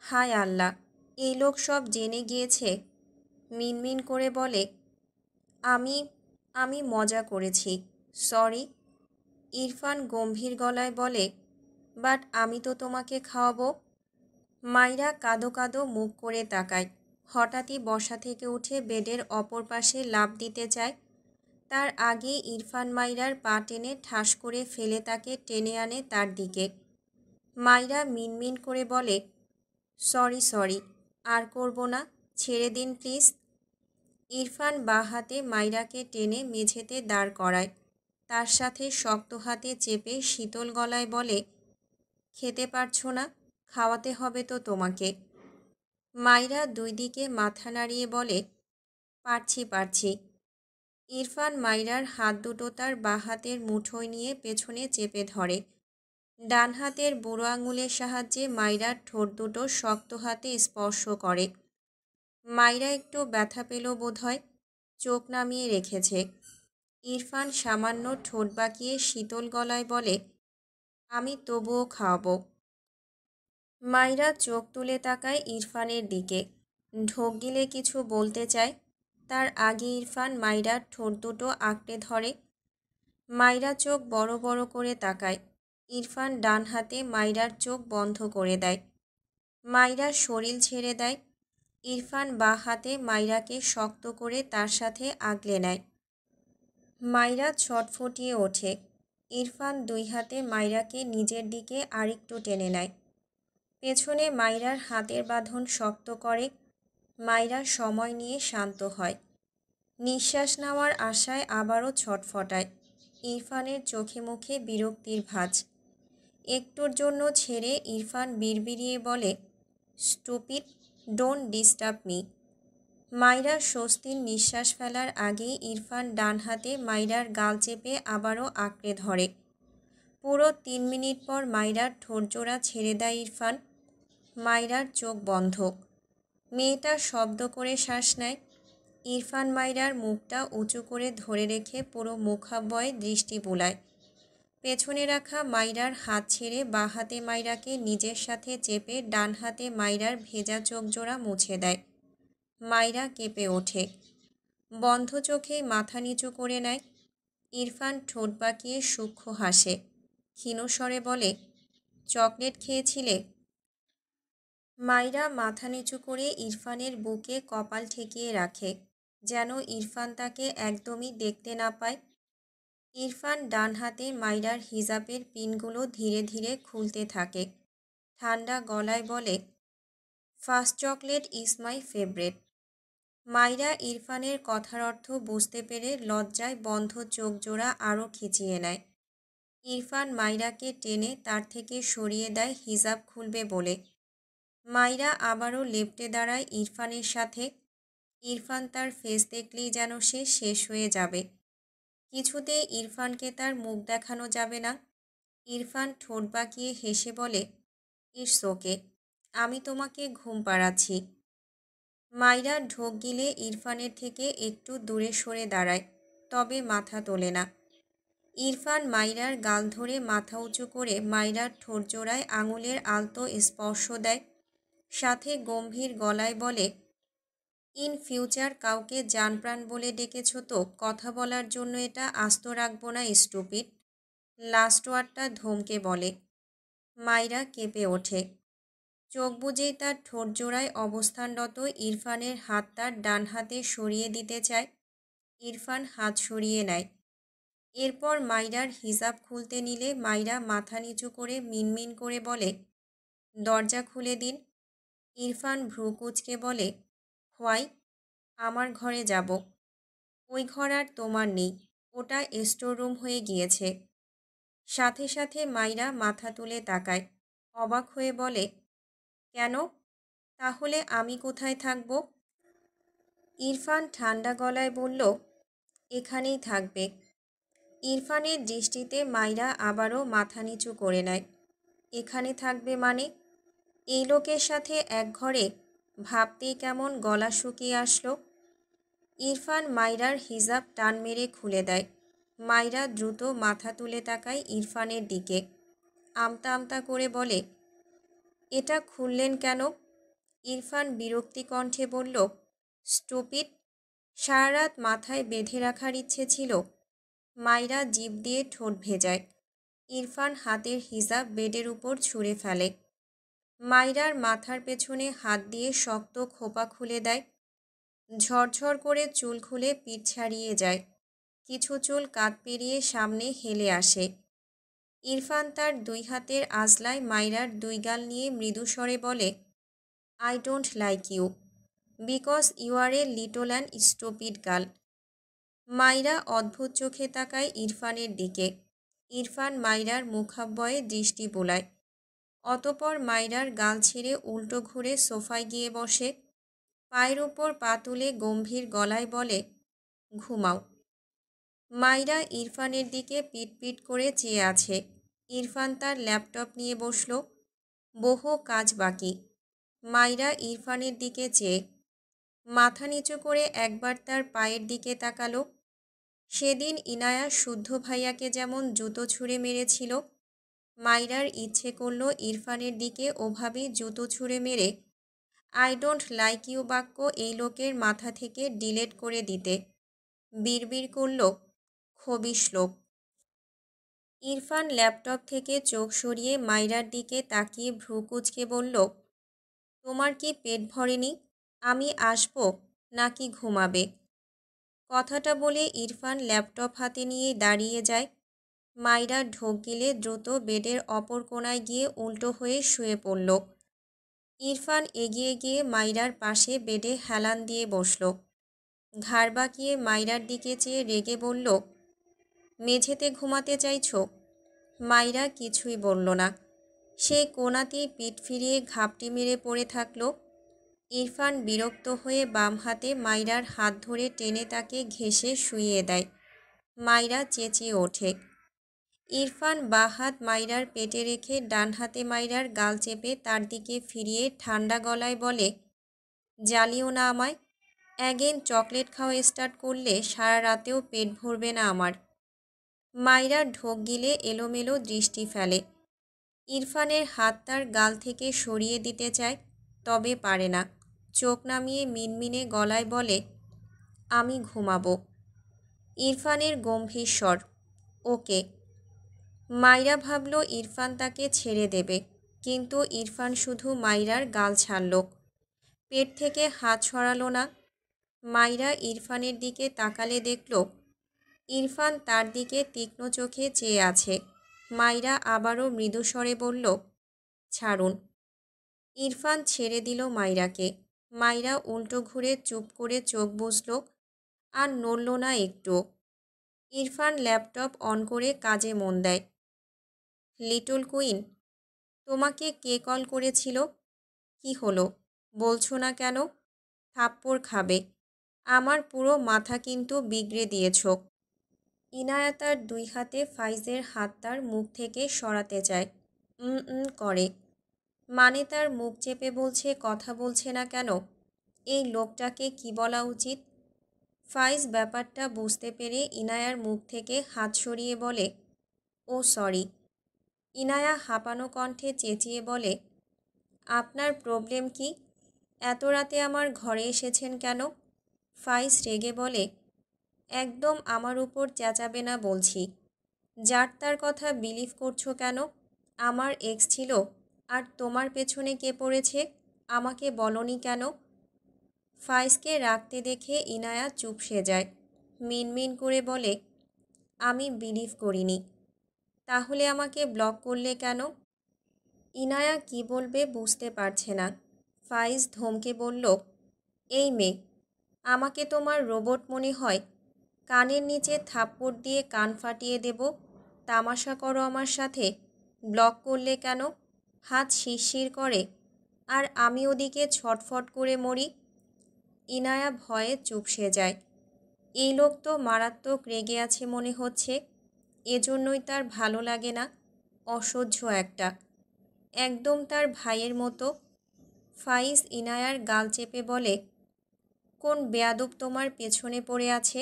হায় আল্লাহ, এই লোক সব জেনে গিয়েছে। মিনমিন করে বলে, আমি আমি মজা করেছি, সরি। ইরফান গম্ভীর গলায় বলে, বাট আমি তো তোমাকে খাওয়াবো। মাইরা কাঁদো কাঁদো মুখ করে তাকায়। হঠাৎই বসা থেকে উঠে বেডের অপর পাশে লাফ দিতে চায়। তার আগে ইরফান মাইরার পা টেনে ঠাস করে ফেলে তাকে টেনে আনে তার দিকে। মাইরা মিনমিন করে বলে, সরি সরি, আর করব না, ছেড়ে দিন প্লিজ। ইরফান বাঁ হাতে মাইরাকে টেনে মেঝেতে দাঁড় করায়। তার সাথে শক্ত হাতে চেপে শীতল গলায় বলে, খেতে পারছো না? খাওয়াতে হবে তো তোমাকে। মাইরা দুই দিকে মাথা নাড়িয়ে বলে, পারছি পারছি। ইরফান মাইরার হাত দুটো তার বাঁ হাতের মুঠোয় নিয়ে পেছনে চেপে ধরে। ডান হাতের বুড়ো আঙুলের সাহায্যে মাইরার ঠোঁট দুটো শক্ত হাতে স্পর্শ করে। মাইরা একটু ব্যথা পেল বোধহয়, চোখ নামিয়ে রেখেছে। ইরফান সামান্য ঠোঁট বাঁকিয়ে শীতল গলায় বলে, আমি তবুও খাওয়াবো। মাইরা চোখ তুলে তাকায় ইরফানের দিকে, ঢোক গিলে কিছু বলতে চায়। তার আগে ইরফান মাইরার ঠোঁট দুটো আঁকড়ে ধরে। মাইরা চোখ বড় বড় করে তাকায়। ইরফান ডান হাতে মাইরার চোখ বন্ধ করে দেয়। মাইরা শরীর ছেড়ে দেয়। ইরফান বাঁ হাতে মাইরাকে শক্ত করে তার সাথে আগলে নেয়। মাইরা ছটফটিয়ে ওঠে। ইরফান দুই হাতে মাইরাকে নিজের দিকে আরেকটু টেনে নেয়। পেছনে মাইরার হাতের বাঁধন শক্ত করে। মাইরা সময় নিয়ে শান্ত হয়। নিঃশ্বাস নেওয়ার আশায় আবারও ছটফটায়। ইরফানের চোখে মুখে বিরক্তির ভাঁজ। একটুর জন্য ছেড়ে ইরফান বিড়বিড়িয়ে বলে, স্টুপিড, ডোন্ট ডিস্টার্ব মি। মাইরা স্বস্তির নিঃশ্বাস ফেলার আগেই ইরফান ডান হাতে মাইরার গাল চেপে আবারও আঁকড়ে ধরে। পুরো 3 মিনিট পর মাইরার ঠোঁটজোড়া ছেড়ে দেয় ইরফান। মাইরার চোখ বন্ধ। মেয়েটা শব্দ করে শ্বাস নেয়। ইরফান মাইরার মুখটা উঁচু করে ধরে রেখে পুরো মুখাব্বয়ে দৃষ্টি বুলায়। পেছনে রাখা মাইরার হাত ছেড়ে বাঁ হাতে মাইরাকে নিজের সাথে চেপে ডান হাতে মাইরার ভেজা চোখ জোড়া মুছে দেয়। মাইরা কেঁপে ওঠে। বন্ধ চোখেই মাথা নিচু করে নেয়। ইরফান ঠোঁট বাঁকিয়ে সূক্ষ্ম হাসে। ক্ষীণ স্বরে বলে, চকলেট খেয়েছিলে? মাইরা মাথা নিচু করে ইরফানের বুকে কপাল ঠেকিয়ে রাখে, যেন ইরফান তাকে একদমই দেখতে না পায়। ইরফান ডান হাতে মাইরার হিজাবের পিনগুলো ধীরে ধীরে খুলতে থাকে। ঠান্ডা গলায় বলে, first chocolate is my favourite. মাইরা ইরফানের কথার অর্থ বুঝতে পেরে লজ্জায় বন্ধ চোখ জোড়া আরও খিচিয়ে নেয়। ইরফান মাইরাকে টেনে তার থেকে সরিয়ে দেয় হিজাব খুলবে বলে। মাইরা আবারও লেপ্টে দাঁড়ায় ইরফানের সাথে। ইরফান তার ফেস দেখলেই যেন সে শেষ হয়ে যাবে। কিছুতেই ইরফানকে তার মুখ দেখানো যাবে না। ইরফান ঠোঁট বাঁকিয়ে হেসে বলে, ইটস ওকে, আমি তোমাকে ঘুম পাড়াচ্ছি। মাইরা ঢোক গিলে ইরফানের থেকে একটু দূরে সরে দাঁড়ায়, তবে মাথা তোলে না। ইরফান মাইরার গাল ধরে মাথা উঁচু করে মাইরার ঠোঁট জোড়ায় আঙুলের আলতো স্পর্শ দেয়। সাথে গম্ভীর গলায় বলে, ইন ফিউচার কাউকে জানপ্রাণ বলে ডেকেছ তো কথা বলার জন্য এটা আস্ত রাখবো না স্টুপিড। লাস্ট ওয়ার্ডটা ধমকে বলে। মাইরা কেঁপে ওঠে। চোখ বুজেই তার ঠোঁট জোড়ায় অবস্থানরত ইরফানের হাত তার ডান হাতে সরিয়ে দিতে চায়। ইরফান হাত সরিয়ে নেয়। এরপর মাইরার হিজাব খুলতে নিলে মাইরা মাথা নিচু করে মিনমিন করে বলে, দরজা খুলে দিন। ইরফান ভ্রু কুঁচকে বলে, হোয়াই? আমার ঘরে যাব। ওই ঘর আর তোমার নেই, ওটা স্টোর রুম হয়ে গিয়েছে। সাথে সাথে মাইরা মাথা তুলে তাকায়, অবাক হয়ে বলে, কেন? তাহলে আমি কোথায় থাকব? ইরফান ঠান্ডা গলায় বলল, এখানেই থাকবে। ইরফানের দৃষ্টিতে মাইরা আবারও মাথা নিচু করে নেয়। এখানে থাকবে মানে? এই লোকের সাথে এক ঘরে? ভাবতেই কেমন গলা শুকিয়ে আসলো। ইরফান মাইরার হিজাব টান মেরে খুলে দেয়। মাইরা দ্রুত মাথা তুলে তাকায় ইরফানের দিকে। আমতা আমতা করে বলে, এটা খুললেন কেন? ইরফান বিরক্তি কণ্ঠে বলল, স্টুপিড, সারা রাত মাথায় বেঁধে রাখার ইচ্ছে ছিল। মাইরা জিভ দিয়ে ঠোঁট ভেজায়। ইরফান হাতের হিজাব বেডের উপর ছুঁড়ে ফেলে। মাইরার মাথার পেছনে হাত দিয়ে শক্ত খোপা খুলে দেয়। ঝরঝর করে চুল খুলে পিঠ ছাড়িয়ে যায়। কিছু চুল কাঁধ পেরিয়ে সামনে হেলে আসে। ইরফান তার দুই হাতের আজলায় মাইরার দুই গাল নিয়ে মৃদু স্বরে বলে, I don't like you because you are a little and stupid girl. Maira অদ্ভুত চোখে তাকায় ইরফানের দিকে। ইরফান মাইরার মুখাব্বয়ে দৃষ্টি বোলায়। অতপর মাইরার গাল ছেড়ে উল্টো ঘুরে সোফায় গিয়ে বসে। পায়ের উপর পা তুলে গম্ভীর গলায় বলে, ঘুমাও। মাইরা ইরফানের দিকে পিট পিট করে চেয়ে আছে। ইরফান তার ল্যাপটপ নিয়ে বসল। বহু কাজ বাকি। মাইরা ইরফানের দিকে চেয়ে মাথা নিচু করে একবার তার পায়ের দিকে তাকালো। সেদিন ইনায়া শুদ্ধ ভাইয়াকে যেমন জুতো ছুঁড়ে মেরেছিল, মাইরার ইচ্ছে করল ইরফানের দিকে ওভাবেই জুতো ছুঁড়ে মেরে আই ডোন্ট লাইক ইউ বাক্য এই লোকের মাথা থেকে ডিলেট করে দিতে। বিড়বিড় করল, খবিশ লোক। ইরফান ল্যাপটপ থেকে চোখ সরিয়ে মাইরার দিকে তাকিয়ে ভ্রু কুঁচকে বলল, তোমার কি পেট ভরেনি? আমি আসবো নাকি ঘুমাবে? কথাটা বলে ইরফান ল্যাপটপ হাতে নিয়ে দাঁড়িয়ে যায়। মাইরা ঢোক গিলে দ্রুত বেডের অপর কোণায় গিয়ে উল্টো হয়ে শুয়ে পড়ল। ইরফান এগিয়ে গিয়ে মাইরার পাশে বেডে হেলান দিয়ে বসল। ঘাড় বাঁকিয়ে মাইরার দিকে চেয়ে রেগে বলল, মেঝেতে ঘুমাতে চাইছ? মাইরা কিছুই বলল না। সেই কোণাতেই পিঠ ফিরিয়ে ঘাপটি মেরে পড়ে থাকল। ইরফান বিরক্ত হয়ে বাম হাতে মাইরার হাত ধরে টেনে তাকে ঘেঁষে শুইয়ে দেয়। মাইরা চেঁচিয়ে ওঠে। ইরফান বাঁ হাত মাইরার পেটে রেখে ডান হাতে মাইরার গাল চেপে তার দিকে ফিরিয়ে ঠান্ডা গলায় বলে, জ্বালিও না আমায়। অ্যাগেন চকলেট খাওয়া স্টার্ট করলে সারা রাতেও পেট ভরবে না আমার। মাইরা ঢোক গিলে এলোমেলো দৃষ্টি ফেলে। ইরফানের হাত তার গাল থেকে সরিয়ে দিতে চায়, তবে পারে না। চোখ নামিয়ে মিনমিনে গলায় বলে, আমি ঘুমাবো। ইরফানের গম্ভীর স্বর, ওকে। মাইরা ভাবল ইরফান তাকে ছেড়ে দেবে, কিন্তু ইরফান শুধু মাইরার গাল ছাড়ল, পেট থেকে হাত সরালো না। মাইরা ইরফানের দিকে তাকালে দেখল ইরফান তার দিকে তীক্ষ্ণ চোখে চেয়ে আছে। মাইরা আবারও মৃদুস্বরে বলল, ছাড়ুন। ইরফান ছেড়ে দিল মাইরাকে। মাইরা উল্টো ঘুরে চুপ করে চোখ বুজল, আর নড়ল না একটু। ইরফান ল্যাপটপ অন করে কাজে মন দেয়। লিটল কুইন, তোমাকে কে কল করেছিল? কি হলো, বলছো না কেন? থাপ্পড় খাবে, আমার পুরো মাথা কিন্তু বিগড়ে দিয়েছ। ইনায়া তার দুই হাতে ফাইজের হাত তার মুখ থেকে সরাতে চায়। করে, মানে তার মুখ চেপে বলছে কথা বলছে না কেন? এই লোকটাকে কি বলা উচিত? ফাইজ ব্যাপারটা বুঝতে পেরে ইনায়ার মুখ থেকে হাত সরিয়ে বলে, ও সরি। ইনায়া হাঁপানো কণ্ঠে চেঁচিয়ে বলে, আপনার প্রবলেম কি? এত রাতে আমার ঘরে এসেছেন কেন? ফাইজ রেগে বলে, একদম আমার উপর চেঁচাবে না বলছি। যার তার কথা বিলিভ করছো কেন? আমার এক্স ছিল, আর তোমার পেছনে কে পড়েছে? আমাকে বলনি কেন? ফাইজকে রাখতে দেখে ইনায়া চুপসে যায়। মিনমিন করে বলে, আমি বিলিভ করিনি। তাহলে আমাকে ব্লক করলে কেন? ইনায়া কি বলবে বুঝতে পারছে না। ফাইজ ধমকে বলল, এই মেয়ে, আমাকে তোমার রোবট মনে হয়? কানের নিচে থাপ্পড় দিয়ে কান ফাটিয়ে দেব। তামাশা করো আমার সাথে? ব্লক করলে কেন? হাত শিরশির করে, আর আমি ওদিকে ছটফট করে মরি। ইনায়া ভয়ে চুপসে যায়। এই লোক তো মারাত্মক রেগে আছে মনে হচ্ছে। এজন্যই তার ভালো লাগে না। অসহ্য একটা, একদম তার ভাইয়ের মতো। ফাইজ ইনায়ার গাল চেপে বলে, কোন বেয়াদব তোমার পেছনে পড়ে আছে?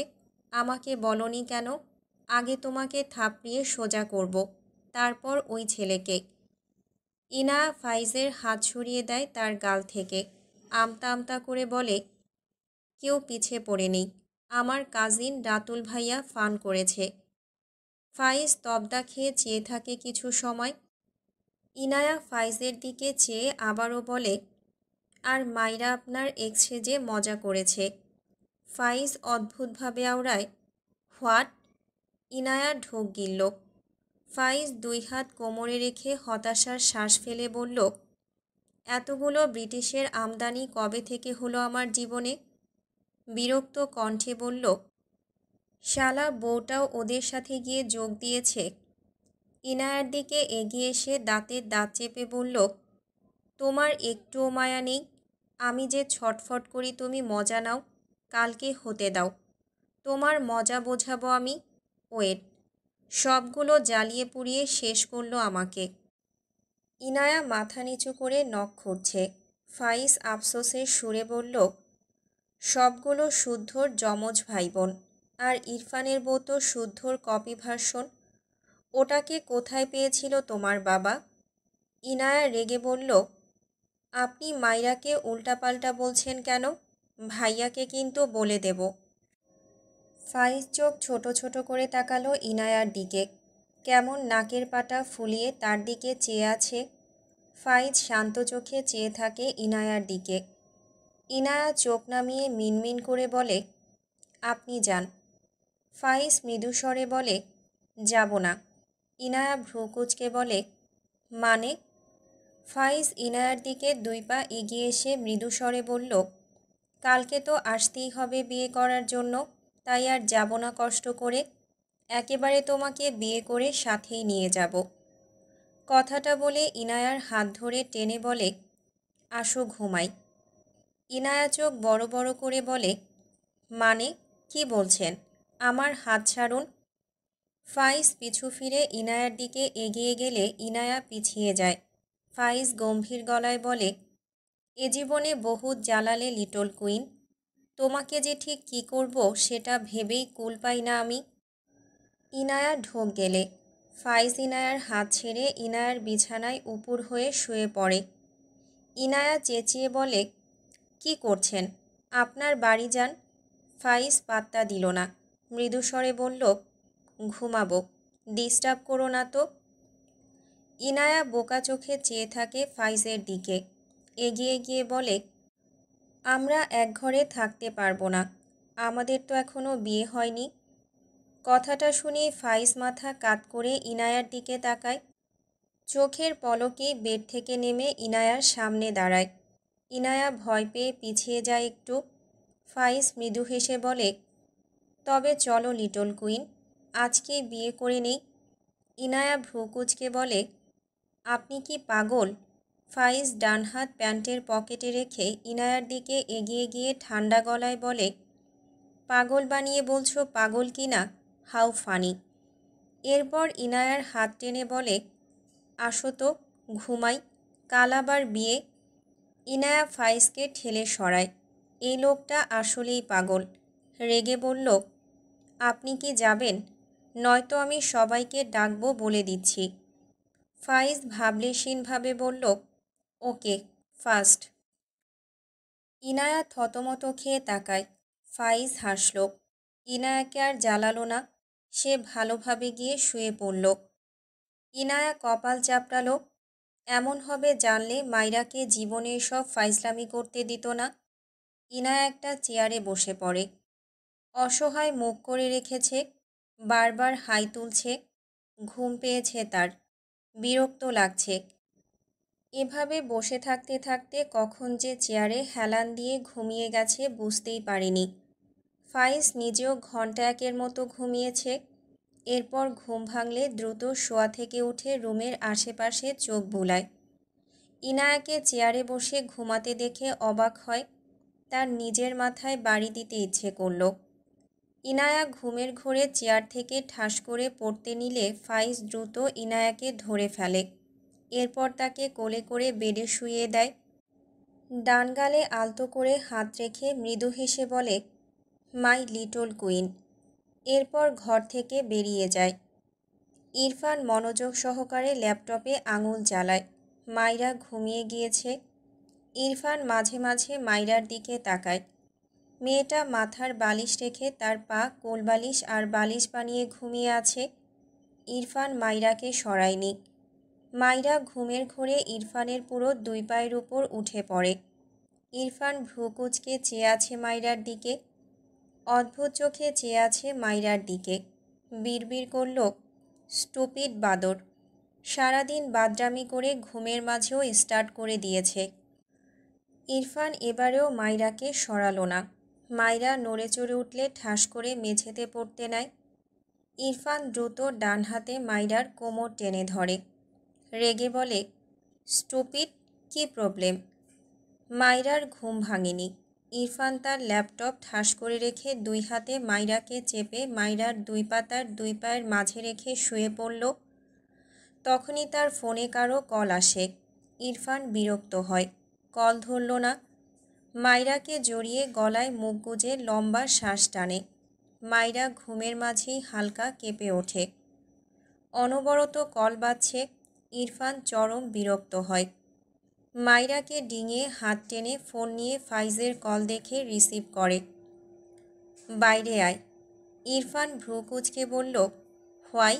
আমাকে বলনি কেন? আগে তোমাকে থাপড়িয়ে সোজা করব, তারপর ওই ছেলেকে। ইনায়া ফাইজের হাত সরিয়ে দেয় তার গাল থেকে। আমতা আমতা করে বলে, কেউ পিছে পড়ে নেই, আমার কাজিন রাতুল ভাইয়া ফান করেছে। ফাইজ তবদা খেয়ে চেয়ে থাকে কিছু সময়। ইনায়া ফাইজের দিকে চেয়ে আবারও বলে, আর মাইরা আপনার এক্স সেজে মজা করেছে। ফাইজ অদ্ভুতভাবে আওড়ায়, হোয়াট? ইনায়া ঢোক গিলল। ফাইজ দুই হাত কোমরে রেখে হতাশার শ্বাস ফেলে বলল, এতগুলো ব্রিটিশের আমদানি কবে থেকে হলো আমার জীবনে? বিরক্ত কণ্ঠে বলল, শালা বউটাও ওদের সাথে গিয়ে যোগ দিয়েছে। ইনায়ার দিকে এগিয়ে এসে দাঁতের দাঁত চেপে বলল, তোমার একটুও মায়া নেই? আমি যে ছটফট করি তুমি মজা নাও। কালকে হতে দাও, তোমার মজা বোঝাবো আমি। ওয়েট। সবগুলো জ্বালিয়ে পুড়িয়ে শেষ করলো আমাকে। ইনায়া মাথা নিচু করে নখ খুঁড়ছে। ফাইজ আফসোসের সুরে বলল, সবগুলো শুদ্ধর যমজ ভাই বোন, আর ইরফানের বউ তো শুদ্ধর কপি ভার্সন। ওটাকে কোথায় পেয়েছিল তোমার বাবা? ইনায়া রেগে বলল, আপনি মাইরাকে উল্টাপাল্টা বলছেন কেন? ভাইয়াকে কিন্তু বলে দেব। ফাইজ চোখ ছোট ছোট করে তাকালো ইনায়ার দিকে। কেমন নাকের পাটা ফুলিয়ে তার দিকে চেয়ে আছে। ফাইজ শান্ত চোখে চেয়ে থাকে ইনায়ার দিকে। ইনায়া চোখ নামিয়ে মিনমিন করে বলে, আপনি যান। ফাইজ মৃদুস্বরে বলে, যাব না। ইনায়া ভ্রু কুঁচকে বলে, মানে? ফাইজ ইনায়ার দিকে দুই পা এগিয়ে এসে মৃদুস্বরে বলল, কালকে তো আসতেই হবে বিয়ে করার জন্য, তাই আর যাব না কষ্ট করে। একেবারে তোমাকে বিয়ে করে সাথেই নিয়ে যাব। কথাটা বলে ইনায়ার হাত ধরে টেনে বলে, আসো ঘুমাই। ইনায়া চোখ বড় বড় করে বলে, মানে কি বলছেন? আমার হাত ছাড়ুন। ফাইজ পিছু ফিরে ইনায়ার দিকে এগিয়ে গেলে ইনায়া পিছিয়ে যায়। ফাইজ গম্ভীর গলায় বলে, এ জীবনে বহুত জ্বালালে লিটল কুইন, তোমাকে যে ঠিক কী করব সেটা ভেবেই কুল পাই না আমি। ইনায়া ঢোক গেলে। ফাইজ ইনায়ার হাত ছেড়ে ইনায়ার বিছানায় উপুর হয়ে শুয়ে পড়ে। ইনায়া চেঁচিয়ে বলে, কি করছেন? আপনার বাড়ি যান। ফাইজ পাত্তা দিল না। মৃদুস্বরে বলল, ঘুমাবো। ডিস্টার্ব করো না তো। ইনায়া বোকা চোখে চেয়ে থাকে ফাইজের দিকে। এগিয়ে গিয়ে বলে, আমরা এক ঘরে থাকতে পারবো না, আমাদের তো এখনও বিয়ে হয়নি। কথাটা শুনে ফাইজ মাথা কাত করে ইনায়ার দিকে তাকায়। চোখের পলকে বেড থেকে নেমে ইনায়ার সামনে দাঁড়ায়। ইনায়া ভয় পেয়ে পিছিয়ে যায় একটু। ফাইজ মৃদু হেসে বলে, তবে চলো লিটল কুইন, আজকে বিয়ে করে নেই। ইনায়া ভ্রু কুঁচকে বলে, আপনি কি পাগল? ফাইজ ডান হাত প্যান্টের পকেটে রেখে ইনায়ার দিকে এগিয়ে গিয়ে ঠান্ডা গলায় বলে, পাগল বানিয়ে বলছো পাগল কি না? How funny. এরপর ইনায়ার হাত টেনে বলে, আসো তো, ঘুমাই, কাল আবার বিয়ে। ইনায়া ফাইজকে ঠেলে সরায়। এই লোকটা আসলেই পাগল। রেগে বলল, আপনি কি যাবেন? নয়তো আমি সবাইকে ডাকবো বলে দিচ্ছি। ফাইজ ভাবলেশীনভাবে বলল, ওকে, ফার্স্ট। ইনায়া থতমত খেয়ে তাকায়। ফাইজ হাসল। ইনায়াকে আর জ্বালালো না। সে ভালোভাবে গিয়ে শুয়ে পড়ল। ইনায়া কপাল চাপড়ালো। এমন হবে জানলে মাইরাকে জীবনে সব ফাইজলামি করতে দিত না। ইনায়া একটা চেয়ারে বসে পড়ে। অসহায় মুখ করে রেখেছে, বারবার হাই তুলছে। ঘুম পেয়েছে তার, বিরক্ত লাগছে। এভাবে বসে থাকতে থাকতে কখন যে চেয়ারে হেলান দিয়ে ঘুমিয়ে গেছে বুঝতেই পারেনি। ফাইজ নিজেও ঘন্টা একের মতো ঘুমিয়েছে। এরপর ঘুম ভাঙলে দ্রুত শোয়া থেকে উঠে রুমের আশেপাশে চোখ বুলায়। ইনায়াকে চেয়ারে বসে ঘুমাতে দেখে অবাক হয়। তার নিজের মাথায় বাড়ি দিতে ইচ্ছে করল। ইনায়া ঘুমের ঘোরে চেয়ার থেকে ঠাস করে পড়তে নিলে ফাইজ দ্রুত ইনায়াকে ধরে ফেলে। এরপর তাকে কোলে করে বেডে শুইয়ে দেয়। ডান গালে আলতো করে হাত রেখে মৃদু হেসে বলে, মাই লিটল কুইন। এরপর ঘর থেকে বেরিয়ে যায়। ইরফান মনোযোগ সহকারে ল্যাপটপে আঙুল চালায়। মাইরা ঘুমিয়ে গিয়েছে। ইরফান মাঝে মাঝে মাইরার দিকে তাকায়। মেয়েটা মাথার বালিশ রেখে তার পা কোলবালিশ আর বালিশ বানিয়ে ঘুমিয়ে আছে। ইরফান মাইরাকে সরায়নি। মাইরা ঘুমের ঘোরে ইরফানের পুরো দুই পায়ের উপর উঠে পড়ে। ইরফান ভ্রু কুঁচকে চেয়ে আছে মাইরার দিকে। অদ্ভুত চোখে চেয়ে আছে মাইরার দিকে। বিড়বিড় করল, স্টুপিড বাদর, সারাদিন বাদরামি করে ঘুমের মাঝেও স্টার্ট করে দিয়েছে। ইরফান এবারেও মাইরাকে সরালো না। মাইরা নড়ে চড়ে উঠলে ঠাস করে মেঝেতে পড়তে নেয়। ইরফান দ্রুত ডান হাতে মাইরার কোমর টেনে ধরে। রেগে বলে, স্টুপিড, কি প্রবলেম? মাইরার ঘুম ভাঙেনি। ইরফান তার ল্যাপটপ ঠাস করে রেখে দুই হাতে মাইরাকে চেপে মাইরার দুই পাতার দুই পায়ের মাঝে রেখে শুয়ে পড়ল। তখনই তার ফোনে কারো কল আসে। ইরফান বিরক্ত হয়, কল ধরল না। মাইরাকে জড়িয়ে গলায় মুখ গুজে লম্বা শ্বাস টানে। মাইরা ঘুমের মাঝেই হালকা কেঁপে ওঠে। অনবরত কল বাজছে। ইরফান চরম বিরক্ত হয়। মাইরাকে ডিঙিয়ে হাত টেনে ফোন নিয়ে ফাইজের কল দেখে রিসিভ করে। বাইরে আয়। ইরফান ভ্রু কুঁচকে বলল, হোয়াই?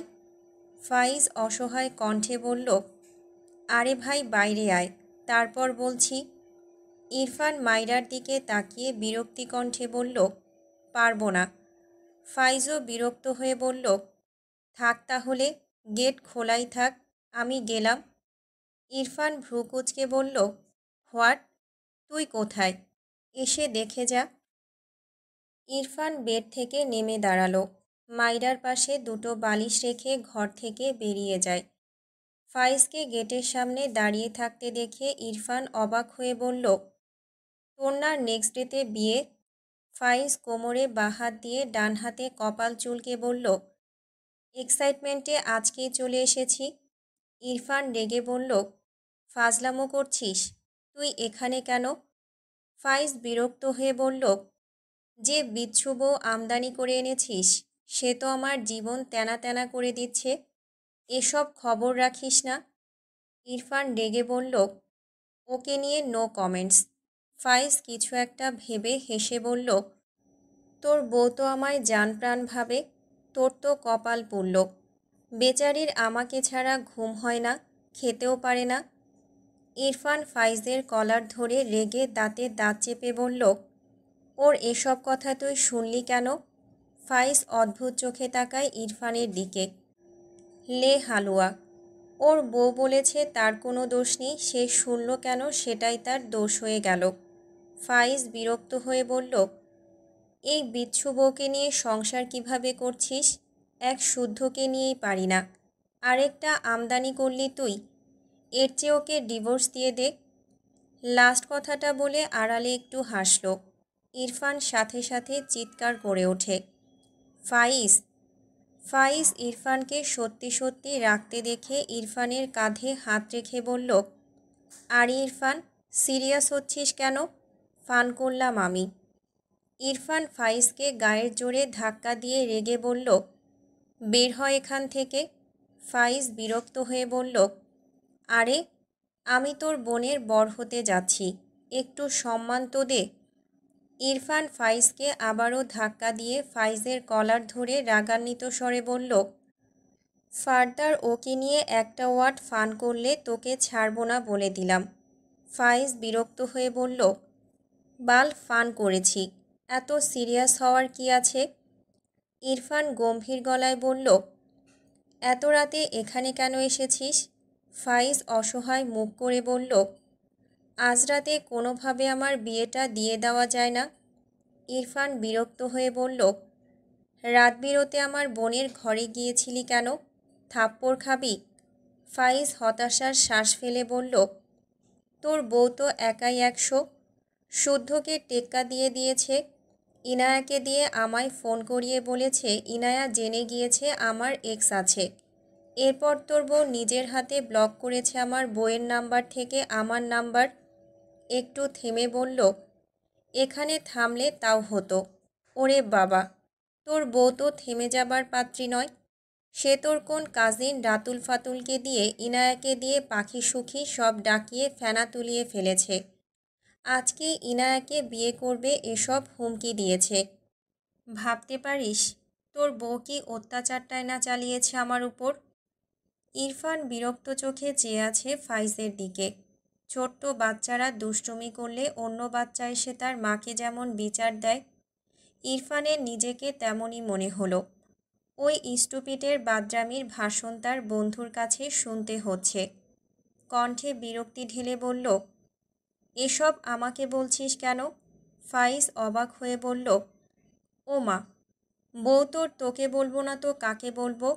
ফাইজ অসহায় কণ্ঠে বলল, আরে ভাই বাইরে আয়, তারপর বলছি। ইরফান মাইরার দিকে তাকিয়ে বিরক্তি কণ্ঠে বলল, পারবো না। ফাইজও বিরক্ত হয়ে বলল, থাক তাহলে, গেট খোলাই থাক, আমি গেলাম। ইরফান ভ্রু কুঁচকে বলল, হোয়াট? তুই কোথায়? এসে দেখে যা। ইরফান বেড থেকে নেমে দাঁড়ালো। মাইরার পাশে দুটো বালিশ রেখে ঘর থেকে বেরিয়ে যায়। ফাইজকে গেটের সামনে দাঁড়িয়ে থাকতে দেখে ইরফান অবাক হয়ে বলল, তোর না নেক্সট ডেতে বিয়ে? ফাইজ কোমরে বাঁ হাত দিয়ে ডান হাতে কপাল চুলকে বলল, এক্সাইটমেন্টে আজকেই চলে এসেছি। ইরফান রেগে বলল, ফাজলামো করছিস? তুই এখানে কেন? ফাইজ বিরক্ত হয়ে বলল, যে বিচ্ছু বউ আমদানি করে এনেছিস সে তো আমার জীবন তেনা তেনা করে দিচ্ছে। এসব খবর রাখিস না। ইরফান রেগে বলল, ওকে নিয়ে নো কমেন্টস। ফাইজ কিছু একটা ভেবে হেসে বলল, তোর বউ তো আমায় জান প্রাণ ভাবে, তোর তো কপাল পুড়ল। বেচারির আমাকে ছাড়া ঘুম হয় না, খেতেও পারে না। ইরফান ফাইজের কলার ধরে রেগে দাঁতে দাঁত চেপে বলল, ওর এসব কথা তুই শুনলি কেন? ফাইজ অদ্ভুত চোখে তাকায় ইরফানের দিকে। লে হালুয়া, ওর বউ বলেছে তার কোনো দোষ নেই, সে শুনল কেন সেটাই তার দোষ হয়ে গেল। ফাইজ বিরক্ত হয়ে বলল, এই বিচ্ছু বউকে নিয়ে সংসার কিভাবে করছিস? এক শুদ্ধকে নিয়েই পারি না, আরেকটা আমদানি করলি তুই। এর চেয়ে ওকে ডিভোর্স দিয়ে দে। লাস্ট কথাটা বলে আড়ালে একটু হাসল। ইরফান সাথে সাথে চিৎকার করে ওঠে, ফাইজ! ফাইজ ইরফানকে সত্যি সত্যি রাখতে দেখে ইরফানের কাঁধে হাত রেখে বলল, আর ইরফান, সিরিয়াস হচ্ছিস কেন? ফান করলাম আমি। ইরফান ফাইজকে গায়ের জোরে ধাক্কা দিয়ে রেগে বলল, বের হয় এখান থেকে। ফাইজ বিরক্ত হয়ে বলল, আরে, আমি তোর বোনের বর হতে যাচ্ছি, একটু সম্মান তো দে। ইরফান ফাইজকে আবারও ধাক্কা দিয়ে ফাইজের কলার ধরে রাগান্বিত স্বরে বলল, ফার্দার ওকে নিয়ে একটা ওয়ার্ড ফান করলে তোকে ছাড়বো না বলে দিলাম। ফাইজ বিরক্ত হয়ে বলল, বাল ফান করেছি, এত সিরিয়াস হওয়ার কি আছে? ইরফান গম্ভীর গলায় বলল, এত রাতে এখানে কেন এসেছিস? ফাইজ অসহায় মুখ করে বলল, আজ রাতে কোনোভাবে আমার বিয়েটা দিয়ে দেওয়া যায় না? ইরফান বিরক্ত হয়ে বলল, রাত বিরতে আমার বোনের ঘরে গিয়েছিলি কেন? থাপ্পড় খাবি? ফাইজ হতাশার শ্বাস ফেলে বলল, তোর বউ তো একাই 100, শুদ্ধকে টেক্কা দিয়ে দিয়েছে। ইনায়াকে দিয়ে আমায় ফোন করিয়ে বলেছে ইনায়া জেনে গিয়েছে আমার এক্স আছে। এরপর তোর বউ নিজের হাতে ব্লক করেছে আমার বউয়ের নাম্বার থেকে আমার নাম্বার। একটু থেমে বলল, এখানে থামলে তাও হতো। ওরে বাবা, তোর বউ তো থেমে যাবার পাত্রী নয়। সে তোর কোন কাজিন রাতুল ফাতুলকে দিয়ে ইনায়াকে দিয়ে পাখি সুখী সব ডাকিয়ে ফেনা তুলিয়ে ফেলেছে। আজকে ইনায়াকে বিয়ে করবে এসব হুমকি দিয়েছে। ভাবতে পারিস তোর বউ কি অত্যাচারটাই না চালিয়েছে আমার উপর? ইরফান বিরক্ত চোখে চেয়ে আছে ফাইজের দিকে। ছোট্ট বাচ্চারা দুষ্টুমি করলে অন্য বাচ্চা এসে তার মাকে যেমন বিচার দেয়, ইরফানের নিজেকে তেমনই মনে হলো। ওই স্টুপিটের বাদরামির ভাষণ তার বন্ধুর কাছে শুনতে হচ্ছে। কণ্ঠে বিরক্তি ঢেলে বলল, এসব আমাকে বলছিস কেন? ফাইজ অবাক হয়ে বলল, ও মা, বউ তোর, তোকে বলবো না তো কাকে বলবো?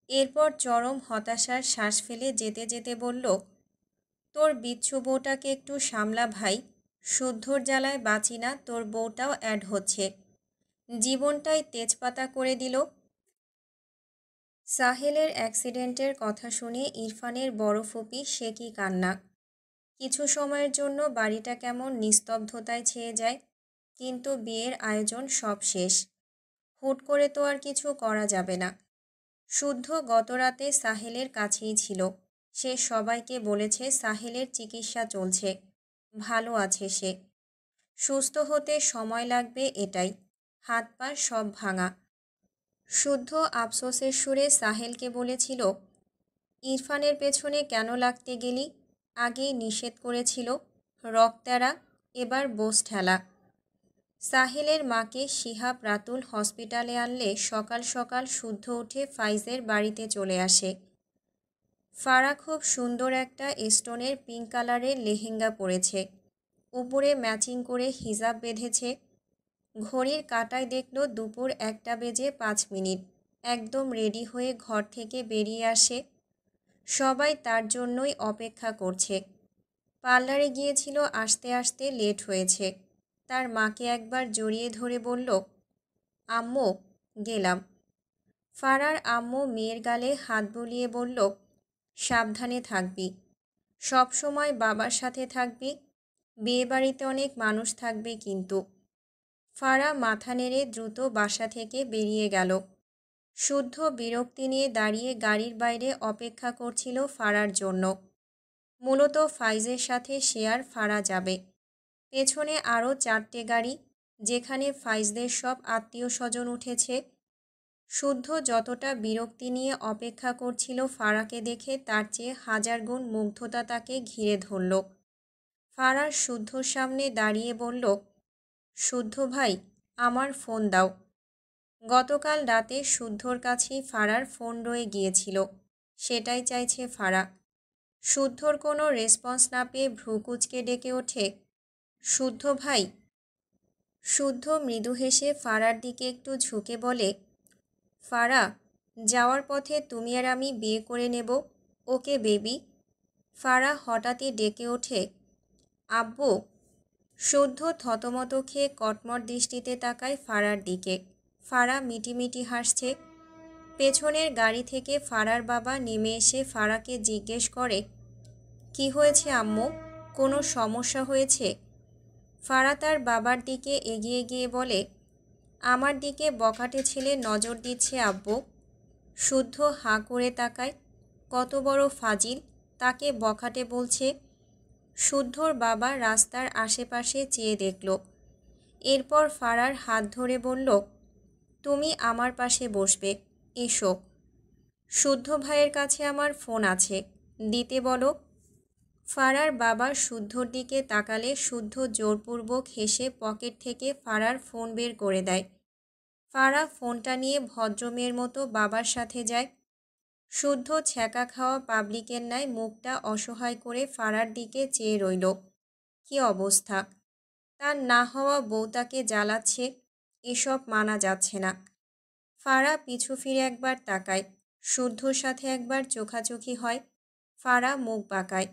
এরপর চরম হতাশার শ্বাস ফেলে যেতে যেতে বলল, তোর বিচ্ছু বউটাকে একটু সামলা ভাই, শুদ্ধর জ্বালায় বাঁচি না, তোর বউটাও অ্যাড হচ্ছে, জীবনটাই তেজপাতা করে দিল। সাহেলের অ্যাক্সিডেন্টের কথা শুনে ইরফানের বড় ফুপি সে কি কান্না। কিছু সময়ের জন্য বাড়িটা কেমন নিস্তব্ধতায় ছেয়ে যায়, কিন্তু বিয়ের আয়োজন সব শেষ। হুট করে তো আর কিছু করা যাবে না। শুদ্ধ গতরাতে সাহেলের কাছেই ছিল। সে সবাইকে বলেছে সাহেলের চিকিৎসা চলছে, ভালো আছে সে। সুস্থ হতে সময় লাগবে এটাই, হাত পা সব ভাঙা। শুদ্ধ আফসোসের সুরে সাহেলকে বলেছিল, ইরফানের পেছনে কেন লাগতে গেলি? আগেই নিষেধ করেছিল, রক্তেরা, এবার বোস ঠেলা। সাহেলের মাকে শিহাব রাতুল হসপিটালে আনলে সকাল সকাল শুদ্ধ উঠে ফাইজের বাড়িতে চলে আসে। ফারা খুব সুন্দর একটা স্টোনের পিঙ্ক কালারের লেহেঙ্গা পরেছে, উপরে ম্যাচিং করে হিজাব বেঁধেছে। ঘড়ির কাঁটায় দেখল দুপুর 1:05। একদম রেডি হয়ে ঘর থেকে বেরিয়ে আসে। সবাই তার জন্যই অপেক্ষা করছে। পার্লারে গিয়েছিল, আসতে আসতে লেট হয়েছে। তার মাকে একবার জড়িয়ে ধরে বলল, আম্মু, গেলাম। ফারার আম্মু মেয়ের গালে হাত বুলিয়ে বলল, সাবধানে থাকবি, সব সময় বাবার সাথে থাকবি, বিয়েবাড়িতে অনেক মানুষ থাকবে কিন্তু। ফারা মাথা নেড়ে দ্রুত বাসা থেকে বেরিয়ে গেল। শুদ্ধ বিরক্তি নিয়ে দাঁড়িয়ে গাড়ির বাইরে অপেক্ষা করছিল ফারার জন্য। মূলত ফাইজের সাথে শেয়ার ফারা যাবে। পেছনে আরও 4টে গাড়ি, যেখানে ফাইজদের সব আত্মীয় স্বজন উঠেছে। শুদ্ধ যতটা বিরক্তি নিয়ে অপেক্ষা করছিল ফারাকে দেখে, তার চেয়ে হাজার গুণ মুগ্ধতা তাকে ঘিরে ধরল। ফারার শুদ্ধর সামনে দাঁড়িয়ে বলল, শুদ্ধ ভাই, আমার ফোন দাও। গতকাল রাতে শুদ্ধর কাছেই ফারার ফোন রয়ে গিয়েছিল, সেটাই চাইছে ফারা। শুদ্ধর কোনো রেসপন্স না পেয়ে ভ্রুকুচকে ডেকে ওঠে, শুদ্ধ ভাই। শুদ্ধ মৃদু হেসে ফারার দিকে একটু ঝুঁকে বলে, ফারা, যাওয়ার পথে তুমি আর আমি বিয়ে করে নেব, ওকে বেবি। ফারা হঠাৎই ডেকে ওঠে, আব্বু। শুদ্ধ থতমত খেয়ে কটমট দৃষ্টিতে তাকায় ফারার দিকে। ফারা মিটিমিটি হাসছে। পেছনের গাড়ি থেকে ফারার বাবা নেমে এসে ফারাকে জিজ্ঞেস করে, কি হয়েছে আম্মু, কোনো সমস্যা হয়েছে? ফারা তার বাবার দিকে এগিয়ে গিয়ে বলে, আমার দিকে বখাটে ছেলে নজর দিচ্ছে আব্বু। শুদ্ধ হাঁ করে তাকায়, কত বড় ফাজিল, তাকে বখাটে বলছে। শুদ্ধর বাবা রাস্তার আশেপাশে চেয়ে দেখল, এরপর ফারার হাত ধরে বলল, তুমি আমার পাশে বসবে, এসো। শুদ্ধ ভাইয়ের কাছে আমার ফোন আছে, দিতে বলো। ফারার বাবা শুদ্ধর দিকে তাকালে শুদ্ধ জোরপূর্বক হেসে পকেট থেকে ফারার ফোন বের করে দেয়। ফারা ফোনটা নিয়ে ভদ্রমেয়ের মতো বাবার সাথে যায়। শুদ্ধ ছ্যাঁকা খাওয়া পাবলিকের ন্যায় মুখটা অসহায় করে ফারার দিকে চেয়ে রইল। কি অবস্থা! তার না হওয়া বউ তাকে জ্বালাচ্ছে, এসব মানা যাচ্ছে না। ফারা পিছু ফিরে একবার তাকায়, শুদ্ধর সাথে একবার চোখাচোখি হয়। ফারা মুখ বাঁকায়।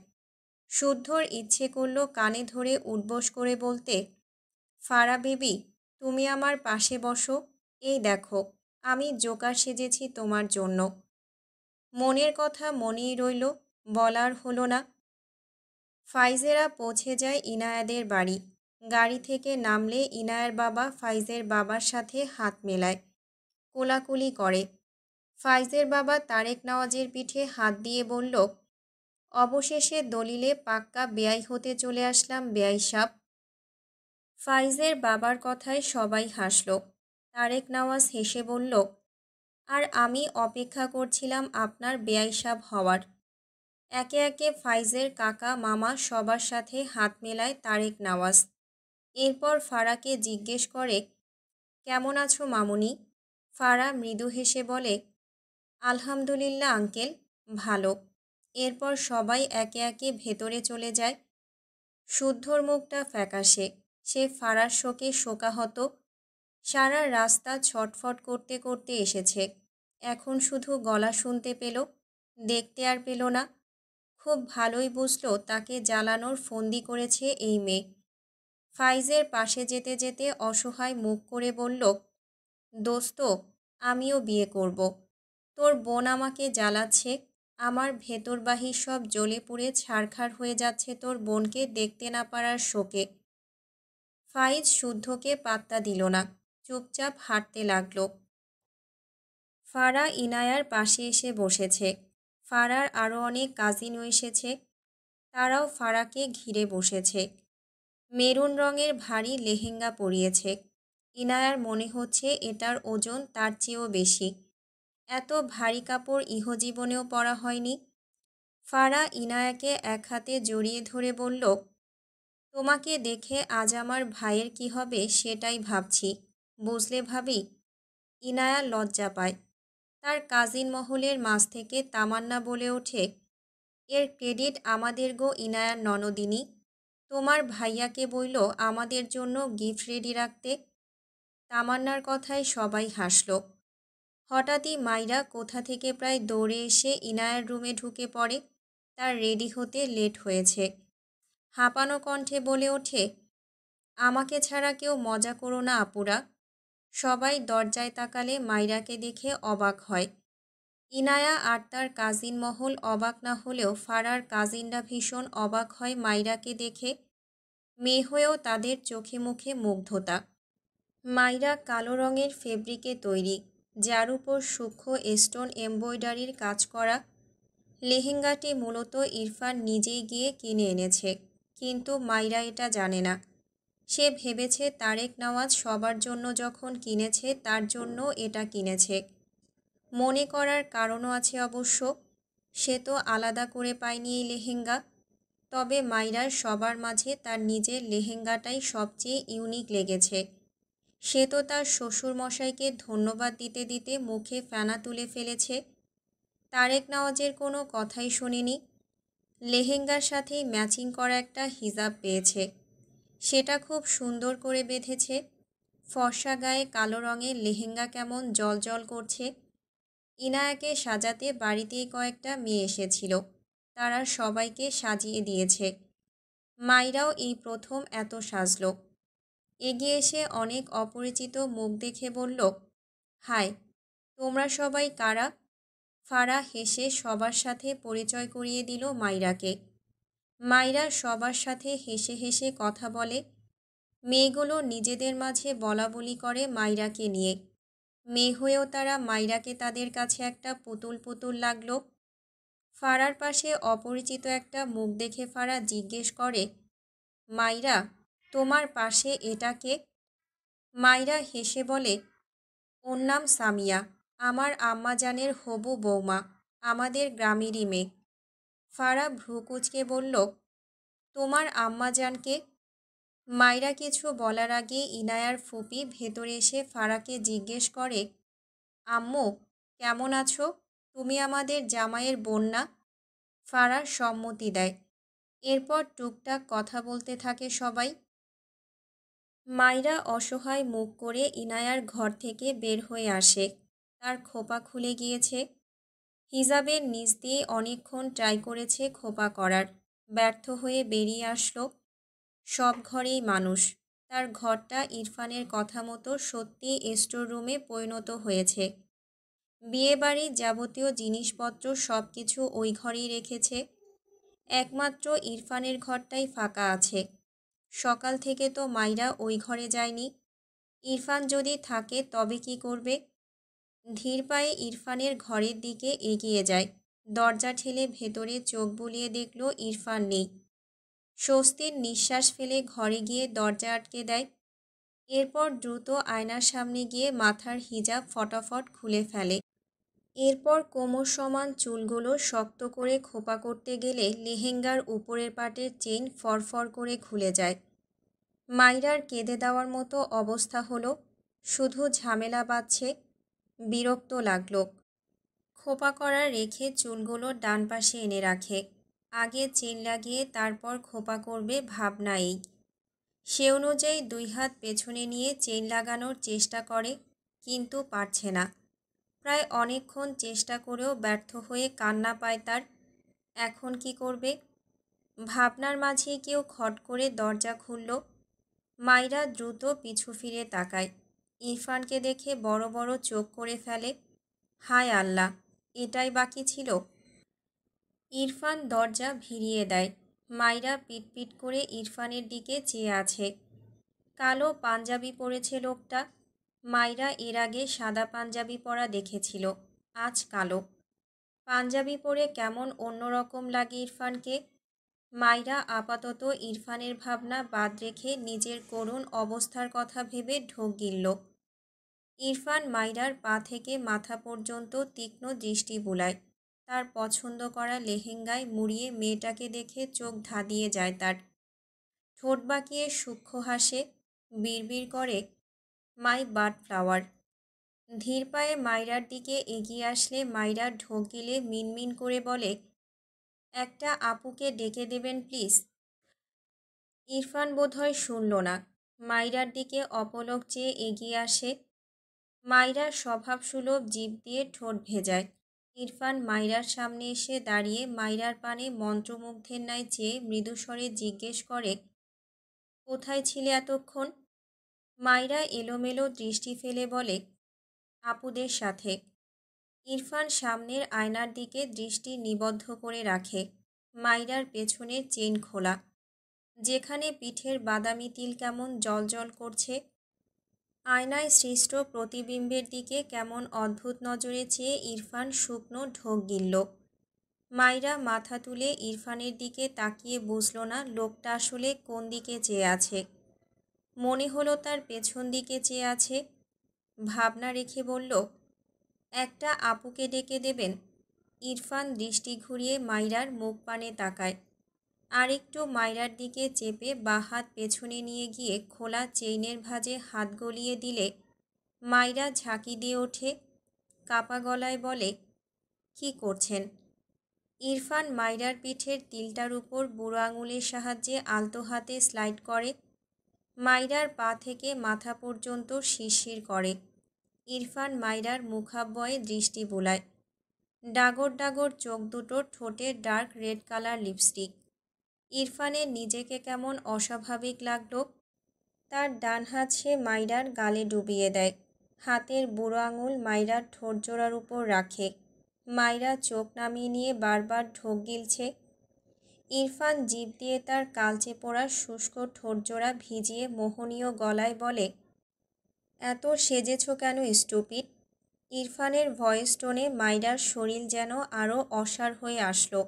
শুদ্ধর ইচ্ছে করল কানে ধরে উঠবোস করে বলতে, ফারা বেবি, তুমি আমার পাশে বসো, এই দেখো আমি জোকার সেজেছি তোমার জন্য। মনের কথা মনেই রইল, বলার হলো না। ফাইজেরা পৌঁছে যায় ইনায়াদের বাড়ি। গাড়ি থেকে নামলে ইনায়ার বাবা ফাইজের বাবার সাথে হাত মেলায়, কোলাকুলি করে। ফাইজের বাবা তারেক নওয়াজের পিঠে হাত দিয়ে বলল, অবশেষে দলিলে পাক্কা বেয়াই হতে চলে আসলাম বেয়াই সাব। ফাইজের বাবার কথায় সবাই হাসল। তারেক নওয়াজ হেসে বলল, আর আমি অপেক্ষা করছিলাম আপনার বেয়াই সাব হওয়ার। একে একে ফাইজের কাকা মামা সবার সাথে হাত মেলায় তারেক নওয়াজ। এরপর ফারাকে জিজ্ঞেস করে, কেমন আছো মামুনি? ফারা মৃদু হেসে বলে, আলহামদুলিল্লাহ আঙ্কেল, ভালো। এরপর সবাই একে একে ভেতরে চলে যায়। শুদ্ধর মুখটা ফ্যাকাশে, সে ফারার শোকে শোকাহত। সারা রাস্তা ছটফট করতে করতে এসেছে, এখন শুধু গলা শুনতে পেল, দেখতে আর পেল না। খুব ভালোই বুঝল তাকে জ্বালানোর ফন্দি করেছে এই মেয়ে। ফাইজের পাশে যেতে যেতে অসহায় মুখ করে বলল, দোস্ত, আমিও বিয়ে করব। তোর বোন আমাকে জ্বালাচ্ছে, আমার ভেতর বাহির সব জ্বলে পুড়ে ছারখার হয়ে যাচ্ছে তোর বোনকে দেখতে না পারার শোকে। ফাইজ শুদ্ধকে পাত্তা দিল না, চুপচাপ হাঁটতে লাগল। ফারা ইনায়ার পাশে এসে বসেছে। ফারার আরও অনেক কাজিনও এসেছে, তারাও ফারাকে ঘিরে বসেছে। মেরুন রঙের ভারী লেহেঙ্গা পরিয়েছে। ইনায়ার মনে হচ্ছে এটার ওজন তার চেয়েও বেশি। এত ভারী কাপড় ইহজীবনেও পরা হয়নি। ফারা ইনায়াকে এক হাতে জড়িয়ে ধরে বলল, তোমাকে দেখে আজ আমার ভাইয়ের কি হবে সেটাই ভাবছি, বুঝলে ভাবি? ইনায়া লজ্জা পায়। তার কাজিন মহলের মাঝ থেকে তামান্না বলে ওঠে, এর ক্রেডিট আমাদের গো ইনায়ার ননদিনী। তোমার ভাইয়াকে বইল আমাদের জন্য গিফট রেডি রাখতে। তামান্নার কথায় সবাই হাসল। হঠাৎই মাইরা কোথা থেকে প্রায় দৌড়ে এসে ইনায়ার রুমে ঢুকে পড়ে। তার রেডি হতে লেট হয়েছে। হাঁপানো কণ্ঠে বলে ওঠে, আমাকে ছাড়া কেউ মজা করো না আপুরা। সবাই দরজায় তাকালে মাইরাকে দেখে অবাক হয়। ইনায়া আর তার কাজিন মহল অবাক না হলেও ফারার কাজিনরা ভীষণ অবাক হয় মাইরাকে দেখে। মেয়ে হয়েও তাদের চোখে মুখে মুগ্ধতা। মাইরা কালো রঙের ফেব্রিকে তৈরি, যার উপর সূক্ষ্ম স্টোন এমব্রয়ডারির কাজ করা। লেহেঙ্গাটি মূলত ইরফান নিজেই গিয়ে কিনে এনেছে, কিন্তু মাইরা এটা জানে না। সে ভেবেছে তারেক নওয়াজ সবার জন্য যখন কিনেছে তার জন্য এটা কিনেছে। মনে করার কারণও আছে অবশ্য। সে তো আলাদা করে পায়নি এই লেহেঙ্গা। তবে মাইরার সবার মাঝে তার নিজের লেহেঙ্গাটাই সবচেয়ে ইউনিক লেগেছে। সে তো তার শ্বশুরমশাইকে ধন্যবাদ দিতে দিতে মুখে ফেনা তুলে ফেলেছে। তারেক নওয়াজের কোনো কথাই শোনেনি। লেহেঙ্গার সাথেই ম্যাচিং করা একটা হিজাব পেয়েছে। সেটা খুব সুন্দর করে বেঁধেছে। ফর্সা গায়ে কালো রঙের লেহেঙ্গা কেমন জ্বলজ্বল করছে। ইনায়াকে সাজাতে বাড়িতেই কয়েকটা মেয়ে এসেছিল। তারা সবাইকে সাজিয়ে দিয়েছে। মাইরাও এই প্রথম এত সাজল। এগিয়ে এসে অনেক অপরিচিত মুখ দেখে বলল, হাই, তোমরা সবাই কারা? ফারাহ হেসে সবার সাথে পরিচয় করিয়ে দিল মাইরাকে। মাইরা সবার সাথে হেসে হেসে কথা বলে। মেয়েগুলো নিজেদের মাঝে বলাবলি করে মাইরাকে নিয়ে। মেয়ে হয়েও তারা মাইরাকে তাদের কাছে একটা পুতুল পুতুল লাগলো। ফারার পাশে অপরিচিত একটা মুখ দেখে ফারা জিজ্ঞেস করে, মাইরা, তোমার পাশে এটা কে? মাইরা হেসে বলে, ওর নাম সামিয়া, আমার আম্মাজানের হবু বৌমা, আমাদের গ্রামেরই মেয়ে। ফারা ভ্রু কুঁচকে বলল, তোমার আম্মাজানকে? মাইরা কিছু বলার আগে ইনায়ার ফুপি ভেতরে এসে ফারাকে জিজ্ঞেস করে, আম্মু, কেমন আছো? তুমি আমাদের জামাইয়ের বোন না? ফারা সম্মতি দেয়। এরপর টুকটাক কথা বলতে থাকে সবাই। মাইরা অসহায় মুখ করে ইনায়ার ঘর থেকে বের হয়ে আসে। তার খোপা খুলে গিয়েছে। হিজাবের নিচ দিয়ে অনেকক্ষণ ট্রাই করেছে খোপা করার, ব্যর্থ হয়ে বেরিয়ে আসলো। সব ঘরেই মানুষ। তার ঘরটা ইরফানের কথা মতো সত্যি স্টোর রুমে পরিণত হয়েছে। বিয়েবাড়ির যাবতীয় জিনিসপত্র সব কিছু ওই ঘরেই রেখেছে। একমাত্র ইরফানের ঘরটাই ফাঁকা আছে। সকাল থেকে তো মাইরা ওই ঘরে যায়নি। ইরফান যদি থাকে তবে কি করবে? ধীর পায়ে ইরফানের ঘরের দিকে এগিয়ে যায়। দরজা ঠেলে ভেতরে চোখ বুলিয়ে দেখল ইরফান নেই। স্বস্তির নিঃশ্বাস ফেলে ঘরে গিয়ে দরজা আটকে দেয়। এরপর দ্রুত আয়নার সামনে গিয়ে মাথার হিজাব ফটাফট খুলে ফেলে। এরপর কোমর সমান চুলগুলো শক্ত করে খোপা করতে গেলে লেহেঙ্গার উপরের পাটের চেইন ফরফর করে খুলে যায়। মাইরার কেঁদে দেওয়ার মতো অবস্থা হলো। শুধু ঝামেলা বাঁধছে। বিরক্ত লাগলো। খোপা করা রেখে চুলগুলো ডান পাশে এনে রাখে। আগে চেন লাগিয়ে তারপর খোপা করবে ভাবনা এই। সে অনুযায়ী 2 হাত পেছনে নিয়ে চেন লাগানোর চেষ্টা করে, কিন্তু পারছে না। প্রায় অনেকক্ষণ চেষ্টা করেও ব্যর্থ হয়ে কান্না পায় তার। এখন কি করবে? ভাবনার মাঝে কেউ খট করে দরজা খুলল। মাইরা দ্রুত পিছু ফিরে তাকায়। ইরফানকে দেখে বড় বড় চোখ করে ফেলে। হায় আল্লাহ, এটাই বাকি ছিল। ইরফান দরজা ভিড়িয়ে দেয়। মাইরা পিটপিট করে ইরফানের দিকে চেয়ে আছে। কালো পাঞ্জাবি পরেছে লোকটা। মাইরা এর আগে সাদা পাঞ্জাবি পরা দেখেছিল, আজ কালো। পাঞ্জাবি পরে কেমন অন্যরকম লাগে ইরফানকে। মাইরা আপাতত ইরফানের ভাবনা বাদ রেখে নিজের করুণ অবস্থার কথা ভেবে ঢোক গিলল। ইরফান মাইরার পা থেকে মাথা পর্যন্ত তীক্ষ্ণ দৃষ্টি বুলায়। তার পছন্দ করা লেহেঙ্গায় মুড়িয়ে মেয়েটাকে দেখে চোখ ধাঁধিয়ে যায় তার। ঠোঁট বাঁকিয়ে সূক্ষ্ম হাসে, বিড়বিড় করে, মাই বাড ফ্লাওয়ার। ধীর পায়ে মাইরার দিকে এগিয়ে আসলে মাইরা ঢোক গিলে মিনমিন করে বলে, একটা আপুকে ডেকে দেবেন প্লিজ। ইরফান বোধহয় শুনল না। মাইরার দিকে অপলক চেয়ে এগিয়ে আসে। মাইরার স্বভাবসুলভ জিভ দিয়ে ঠোঁট ভেজায়। ইরফান মাইরার সামনে এসে দাঁড়িয়ে মাইরার পানে মন্ত্রমুগ্ধের ন্যায় চেয়ে মৃদুস্বরে জিজ্ঞেস করে, কোথায় ছিলে এতক্ষণ? মাইরা এলোমেলো দৃষ্টি ফেলে বলে, আপুদের সাথে। ইরফান সামনের আয়নার দিকে দৃষ্টি নিবদ্ধ করে রাখে। মাইরার পেছনের চেন খোলা, যেখানে পিঠের বাদামি তিল কেমন জ্বলজ্বল করছে। আয়নায় সৃষ্ট প্রতিবিম্বের দিকে কেমন অদ্ভুত নজরে চেয়ে ইরফান শুকনো ঢোক গিলল। মাইরা মাথা তুলে ইরফানের দিকে তাকিয়ে বুঝল না লোকটা আসলে কোন দিকে চেয়ে আছে। মনে হলো তার পেছন দিকে চেয়ে আছে। ভাবনা রেখে বলল, একটা আপুকে ডেকে দেবেন। ইরফান দৃষ্টি ঘুরিয়ে মাইরার মুখ পানে তাকায়। আরেকটু মাইরার দিকে চেপে বাঁ হাত পেছনে নিয়ে গিয়ে খোলা চেইনের ভাঁজে হাত গলিয়ে দিলে মাইরা ঝাঁকি দিয়ে ওঠে। কাপা গলায় বলে, কি করছেন? ইরফান মাইরার পিঠের তিলটার উপর বুড়ো আঙুলের সাহায্যে আলতো হাতে স্লাইড করে। মাইরার পা থেকে মাথা পর্যন্ত শিরশির করে। ইরফান মাইরার মুখাব্বয়ে দৃষ্টি বুলায়। ডাগর ডাগর চোখ দুটোর ঠোঁটে ডার্ক রেড কালার লিপস্টিক। ইরফানের নিজেকে কেমন অস্বাভাবিক লাগলো। তার ডান হাত সে মাইরার গালে ডুবিয়ে দেয়। হাতের বুড়ো আঙুল মাইরার ঠোঁটজোড়ার উপর রাখে। মাইরা চোখ নামিয়ে নিয়ে বারবার ঢোক গিলছে। ইরফান জিভ দিয়ে তার কালচে পোড়া শুষ্ক ঠোঁটজোড়া ভিজিয়ে মোহনীয় গলায় বলে, এত সেজেছ কেন স্টুপিড? ইরফানের ভয়েস টোনে মাইরার শরীর যেন আরও অসাড় হয়ে আসলো।